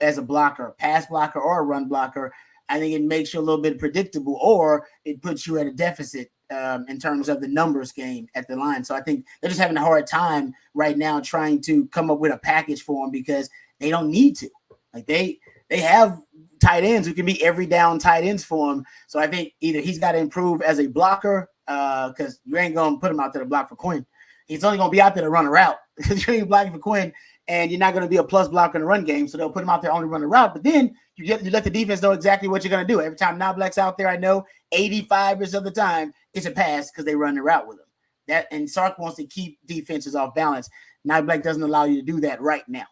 Speaker 2: as a blocker, pass blocker or a run blocker. I think it makes you a little bit predictable, or it puts you at a deficit in terms of the numbers game at the line. So I think they're just having a hard time right now trying to come up with a package for him because they don't need to. Like they have tight ends who can be every down tight ends for him. So I think either he's got to improve as a blocker because you ain't going to put him out there to block for Quinn. He's only going to be out there to run a route because you ain't blocking for Quinn, and you're not going to be a plus blocker in the run game. So they'll put him out there only run a route. But then you let the defense know exactly what you're going to do. Every time Knobloch's out there, I know 85% of the time it's a pass because they run the route with him. And Sark wants to keep defenses off balance. Knobloch doesn't allow you to do that right now.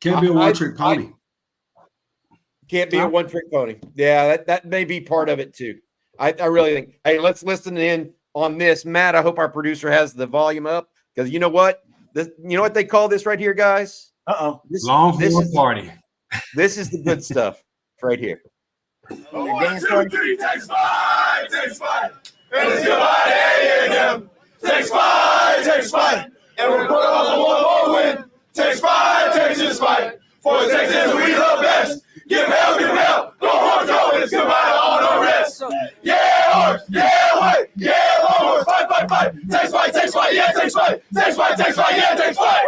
Speaker 3: Can't be a one-trick pony.
Speaker 1: Can't be a one-trick pony. Yeah, that may be part of it too. I really think. Hey, let's listen in on this. Matt, I hope our producer has the volume up because you know what? You know what they call this right here, guys?
Speaker 3: Longhorn party.
Speaker 1: This is the good stuff right here.
Speaker 7: 1, 2, 3, takes 5. And it's goodbye to A&M. Takes 5. And we're put on the one more win. Takes 5, Texas fight. For the Texans, we the best. Give hell. Go Horns, go. It's goodbye to all the rest. Yeah, Horns. Yeah, white. Yeah, Longhorns. Fight. Takes 5. Yeah, takes 5. Takes 5. Yeah, takes 5.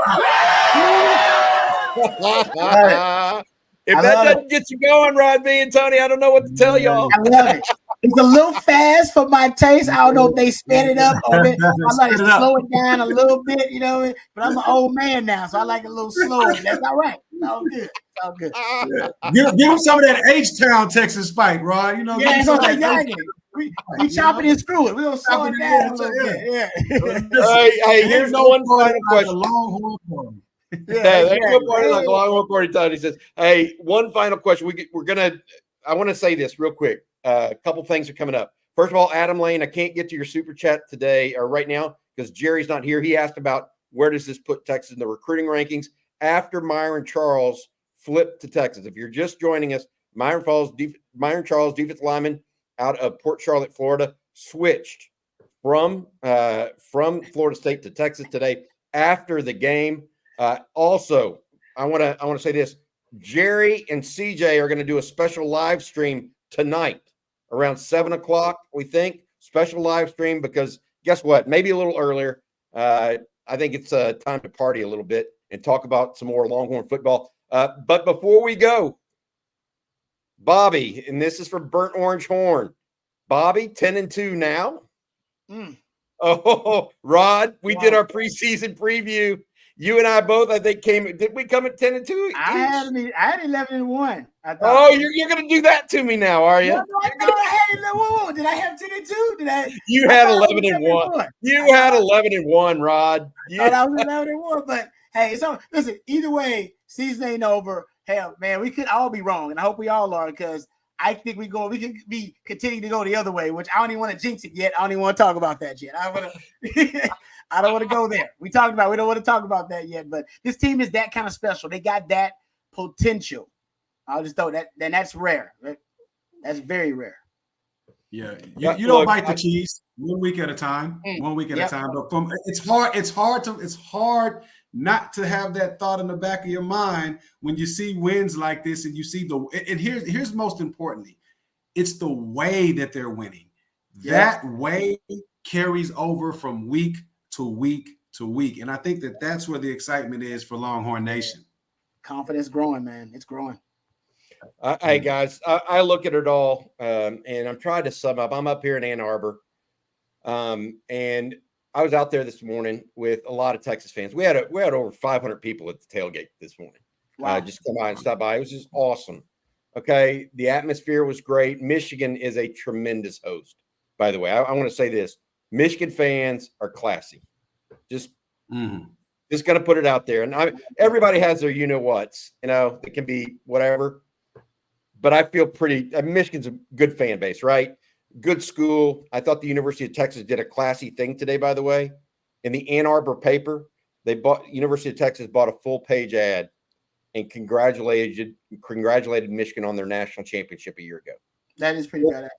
Speaker 1: If that doesn't get you going, Rod B and Tony, I don't know what to tell y'all.
Speaker 2: I love it. It's a little fast for my taste. I don't know if they sped it up or I like to slow it down a little bit, you know. But I'm an old man now, so I like it a little slower. That's all right. It's all good.
Speaker 3: Give him some of that H-Town Texas fight, Rod. You know,
Speaker 2: yeah, exactly. We chop it and screw it. We're gonna slow it down a little bit. Yeah.
Speaker 1: Hey, here's one final question.
Speaker 3: Longhorn party.
Speaker 1: There's no party like a Longhorn party. Tony says, "Hey, one final question. I want to say this real quick. A couple things are coming up. First of all, Adam Lane, I can't get to your super chat today or right now because Jerry's not here. He asked about where does this put Texas in the recruiting rankings after Myron Charles flipped to Texas. If you're just joining us, Myron Charles, defensive lineman out of Port Charlotte, Florida, switched from Florida State to Texas today after the game. Also, I want to say this: Jerry and CJ are going to do a special live stream tonight around 7:00. We think special live stream because guess what? Maybe a little earlier. I think it's time to party a little bit and talk about some more Longhorn football. But before we go, Bobby, and this is for Burnt Orange Horn. Bobby, 10-2 now. Oh, Rod, we did our preseason preview. You and I both, I think, did we come at 10-2?
Speaker 2: I had 11-1.
Speaker 1: Oh, you're going to do that to me now, are you?
Speaker 2: No, I had Did I have 10-2?
Speaker 1: You had 11-1. You had 11-1, Rod.
Speaker 2: I was 11-1, but hey, so listen, either way, season ain't over. Hell, man, we could all be wrong, and I hope we all are, because I think we can be continuing to go the other way, which I don't even want to jinx it yet. I don't even want to talk about that yet. I don't want to go there. We don't want to talk about that yet, but this team is that kind of special. They got that potential. I'll just throw that. Then that's rare. That's very rare.
Speaker 3: Yeah, you don't bite the cheese 1 week at a time. 1 week at a time. But it's hard not to have that thought in the back of your mind when you see wins like this and you see and here's most importantly, it's the way that they're winning. That way carries over from week to week to week. And I think that's where the excitement is for Longhorn Nation. Confidence growing, man. It's growing.
Speaker 1: Hey, guys, I look at it all, and I'm trying to sum up. I'm up here in Ann Arbor, and I was out there this morning with a lot of Texas fans. We had over 500 people at the tailgate this morning.
Speaker 2: Wow.
Speaker 1: Just come by and stop by. It was just awesome. Okay, the atmosphere was great. Michigan is a tremendous host, by the way. I want to say this. Michigan fans are classy. Just going to put it out there. And everybody has their you-know-whats. It can be whatever. But I feel Michigan's a good fan base, right? Good school. I thought the University of Texas did a classy thing today, by the way. In the Ann Arbor paper, University of Texas bought a full-page ad and congratulated Michigan on their national championship a year ago.
Speaker 2: That is pretty badass.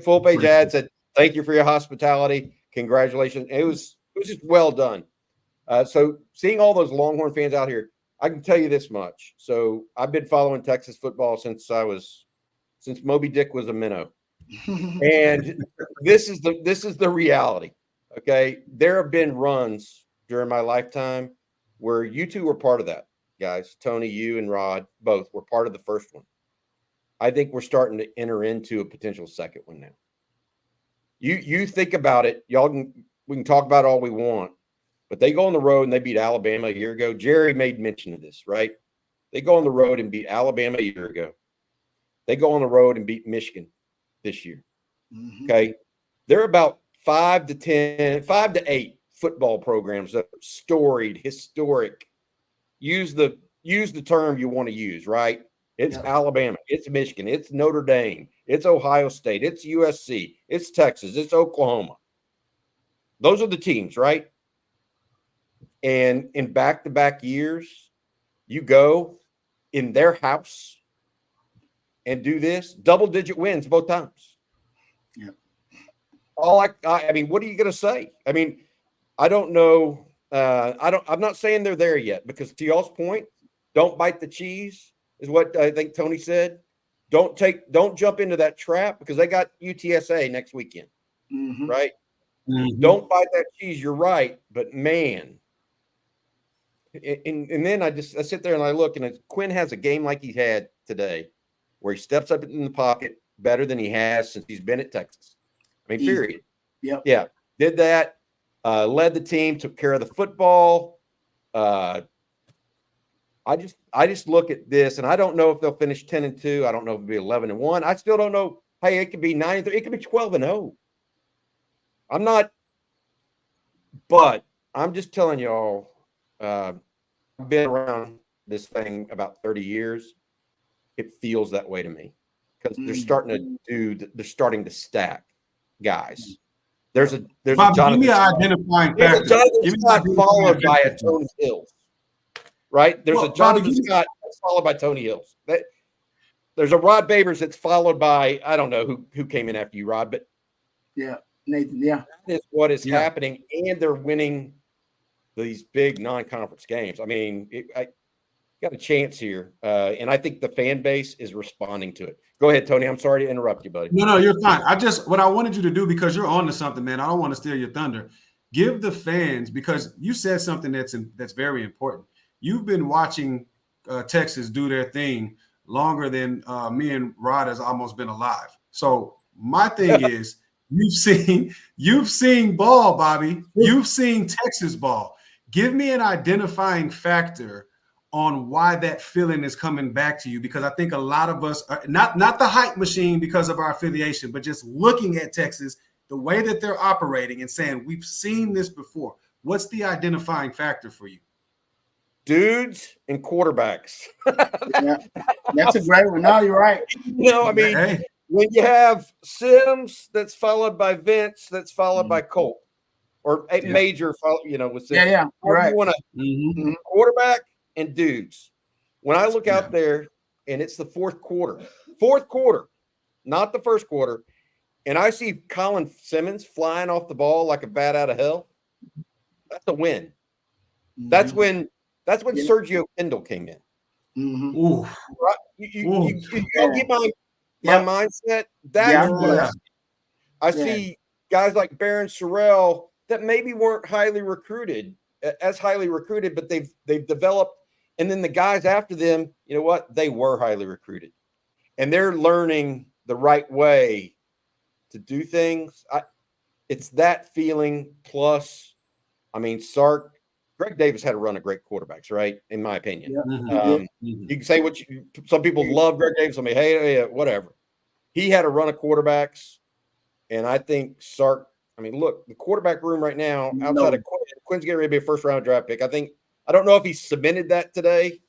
Speaker 1: Full page ad said, "Thank you for your hospitality. Congratulations." It was just well done. So seeing all those Longhorn fans out here, I can tell you this much. So I've been following Texas football since Moby Dick was a minnow. And this is the reality. Okay. There have been runs during my lifetime where you two were part of that. guys, Tony, you and Rod, both were part of the first one. I think we're starting to enter into a potential second one now. You think about it, we can talk about all we want, but they go on the road and they beat Alabama a year ago. Jerry made mention of this, right? They go on the road and beat Alabama a year ago. They go on the road and beat Michigan this year.
Speaker 2: Mm-hmm.
Speaker 1: Okay. They're about 5 to 8 football programs that are storied, historic. Use the term you want to use, right? It's Alabama, it's Michigan, it's Notre Dame, it's Ohio State, it's USC, it's Texas, it's Oklahoma. Those are the teams, right? And in back-to-back years, you go in their house and do this, double-digit wins both times.
Speaker 2: Yeah.
Speaker 1: I mean, what are you going to say? I mean, I don't know. I'm not saying they're there yet because to y'all's point, don't bite the cheese is what I think Tony said. Don't jump into that trap because they got UTSA next weekend, right? Mm-hmm. Don't bite that cheese. You're right, but man. And then I sit there and I look and Quinn has a game like he had today where he steps up in the pocket better than he has since he's been at Texas. I mean, period.
Speaker 2: Yep.
Speaker 1: Yeah. Did that, led the team, took care of the football. I just look at this and I don't know if they'll finish 10-2. I don't know if it'll be 11-1. I still don't know. Hey, it could be 9-3. It could be 12-0. I'm not, but I'm just telling y'all, I've been around this thing about 30 years. It feels that way to me because they're starting to stack guys. There's a
Speaker 3: Jonathan, give me an identifying factor.
Speaker 1: Jonathan Scott followed by a Tony Hills, right? There's a Jonathan Scott that's followed by Tony Hills. There's a Rod Babers that's followed by I don't know who came in after you, Rod, but
Speaker 2: Nathan. Yeah,
Speaker 1: that is what is happening, and they're winning these big non-conference games. I mean, I got a chance here, and I think the fan base is responding to it. Go ahead, Tony. I'm sorry to interrupt you, buddy.
Speaker 3: No, you're fine. What I wanted you to do, because you're on to something, man. I don't want to steal your thunder. Give the fans, because you said something that's very important. You've been watching Texas do their thing longer than me and Rod has almost been alive. So my thing is, you've seen ball, Bobby. You've seen Texas ball. Give me an identifying factor on why that feeling is coming back to you, because I think a lot of us are not the hype machine because of our affiliation, but just looking at Texas, the way that they're operating and saying, we've seen this before. What's the identifying factor for you?
Speaker 1: Dudes and quarterbacks.
Speaker 2: That's a great one. No, you're right.
Speaker 1: I mean, when you have Sims that's followed by Vince, that's followed by Colt, or a major, with Sims.
Speaker 2: Yeah, right.
Speaker 1: You want a quarterback and dudes. When I look out there and it's the fourth quarter, not the first quarter, and I see Colin Simmons flying off the ball like a bat out of hell, that's a win. That's when Sergio Kendall came in.
Speaker 3: Ooh.
Speaker 1: Right? You get my mindset. That's what I see guys like Barron Sorrell that maybe weren't highly recruited, but they've developed. And then the guys after them, you know what? They were highly recruited. And they're learning the right way to do things. It's that feeling plus, I mean, Greg Davis had a run of great quarterbacks, right? In my opinion. You can say some people love Greg Davis. I mean, hey, whatever. He had a run of quarterbacks. And I think look, the quarterback room right now, outside of Quinn's getting ready to be a first-round draft pick. I don't know if he submitted that today,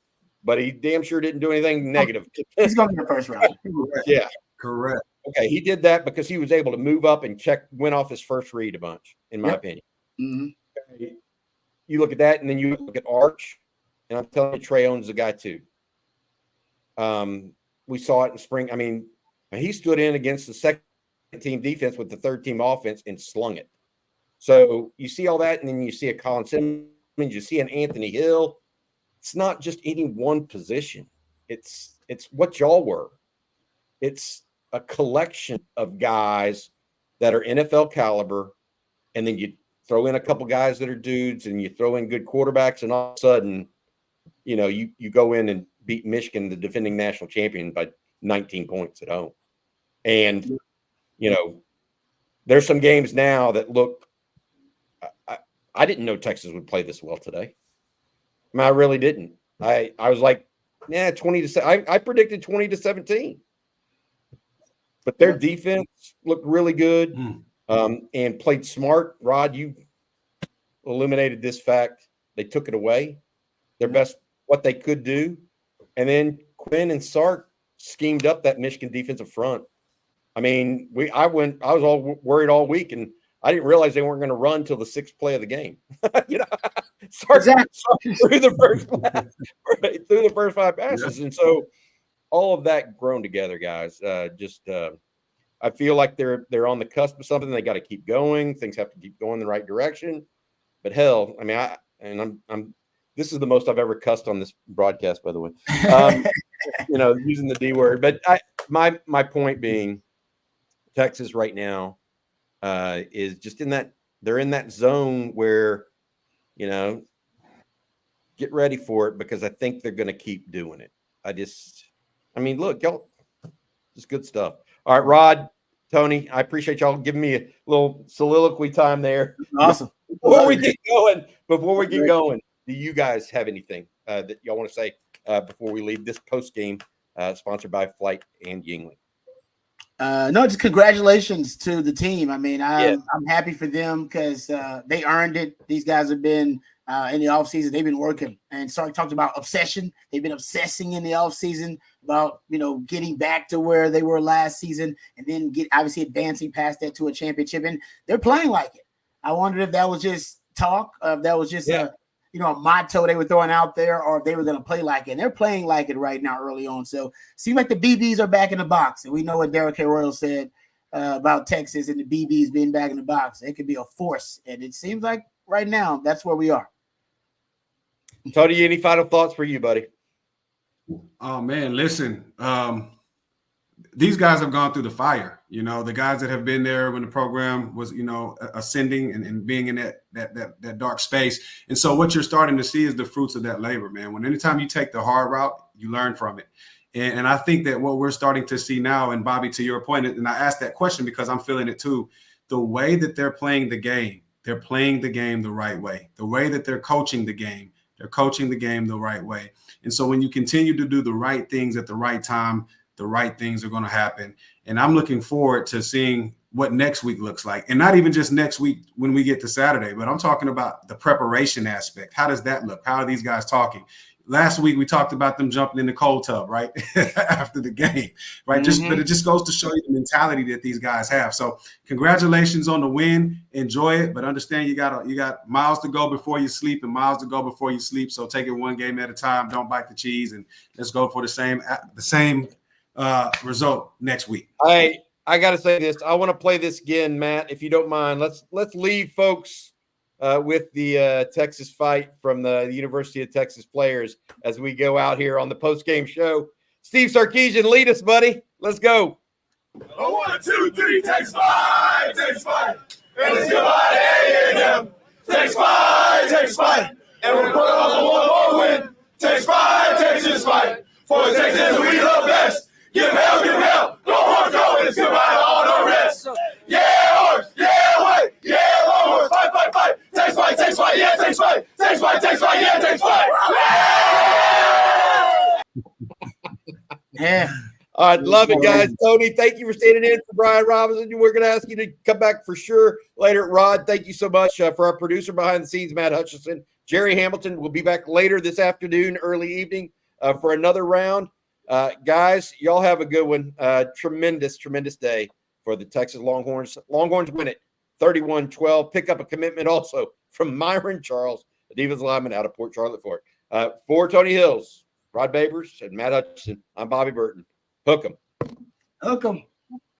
Speaker 1: but he damn sure didn't do anything negative.
Speaker 2: He's going to be the first round.
Speaker 1: Yeah.
Speaker 3: Correct.
Speaker 1: Okay, he did that because he was able to move up and went off his first read a bunch, in my opinion. Okay. You look at that, and then you look at Arch, and I'm telling you, Trey owns the guy too. We saw it in spring. I mean, he stood in against the second-team defense with the third-team offense and slung it. So you see all that, and then you see a Colin Simmons. You see an Anthony Hill. It's not just any one position. It's what y'all were. It's a collection of guys that are NFL caliber, and then you throw in a couple guys that are dudes, and you throw in good quarterbacks, and all of a sudden you know, you go in and beat Michigan, the defending national champion, by 19 points at home. And, you know, there's some games now that look, I didn't know Texas would play this well today. I mean, I really didn't. I was like, yeah, 20-7. I predicted 20-17. But their defense looked really good and played smart. Rod, you illuminated this fact. They took it away, their best, what they could do. And then Quinn and Sark schemed up that Michigan defensive front. I mean, I was all worried all week, and I didn't realize they weren't going to run till the 6th play of the game. You know, Sark through the first 5 passes. And so all of that grown together, guys. I feel like they're on the cusp of something. They got to keep going. Things have to keep going in the right direction. But hell, I mean, I'm this is the most I've ever cussed on this broadcast, by the way. You know, using the D word. But my point being, Texas right now is just they're in that zone where, you know, get ready for it, because I think they're going to keep doing it. I mean, look, y'all, just good stuff. All right, Rod, Tony, I appreciate y'all giving me a little soliloquy time there.
Speaker 2: Awesome.
Speaker 1: Before we get going, do you guys have anything that y'all want to say before we leave this post game sponsored by Flight and Yingling?
Speaker 2: No, just congratulations to the team. I mean, I'm happy for them because they earned it. These guys have been in the offseason. They've been working. And Sark talked about obsession. They've been obsessing in the offseason about, you know, getting back to where they were last season, and then obviously advancing past that to a championship. And they're playing like it. I wondered if that was just talk, if that was just a motto they were throwing out there, or if they were going to play like it. And they're playing like it right now early on. So seems like the BBs are back in the box. And we know what Derek K. Royal said about Texas and the BBs being back in the box. It could be a force. And it seems like right now that's where we are.
Speaker 1: Tony, any final thoughts for you, buddy?
Speaker 3: Oh, man, listen, these guys have gone through the fire. You know, the guys that have been there when the program was, you know, ascending and being in that dark space. And so what you're starting to see is the fruits of that labor, man. When anytime you take the hard route, you learn from it. And I think that what we're starting to see now, and Bobby, to your point, and I asked that question because I'm feeling it too, the way that they're playing the game the right way. The way that they're coaching the game, they're coaching the game the right way. And so when you continue to do the right things at the right time, the right things are going to happen. And I'm looking forward to seeing what next week looks like. And not even just next week when we get to Saturday, but I'm talking about the preparation aspect. How does that look? How are these guys talking? Last week, we talked about them jumping in the cold tub, right? After the game, right? But it just goes to show you the mentality that these guys have. So congratulations on the win. Enjoy it, but understand you got miles to go before you sleep and miles to go before you sleep. So take it one game at a time. Don't bite the cheese, and let's go for the same result next week.
Speaker 1: I got to say this. I want to play this again, Matt, if you don't mind. Let's leave folks with the Texas fight from the University of Texas players as we go out here on the post-game show. Steve Sarkeesian, lead us, buddy. Let's go.
Speaker 7: 1, 2, 3, Texas fight, Texas fight. And let's go out A&M. Texas fight, Texas fight. And we're put up a one more win. Texas fight, Texas fight. For Texas, we the best. Give hell, give hell. Go hard, go, and it's goodbye all the rest. Yeah, horse, yeah, white, yeah, Longhorns, fight, fight, fight. Texas fight, yeah, Texas fight. Texas fight, yeah, Texas fight.
Speaker 2: Yeah.
Speaker 1: All right, love it, guys. Tony, thank you for standing in for Brian Robinson. We're going to ask you to come back for sure later. Rod, thank you so much for our producer behind the scenes, Matt Hutchison. Jerry Hamilton will be back later this afternoon, early evening, for another round. Guys, y'all have a good one. Tremendous day for the Texas Longhorns. Longhorns win it 31-12. Pick up a commitment also from Myron Charles, a defensive lineman out of Port Charlotte, Florida. For Tony Hills, Rod Babers, and Matt Hutchison, I'm Bobby Burton. Hook 'em.
Speaker 2: Hook 'em.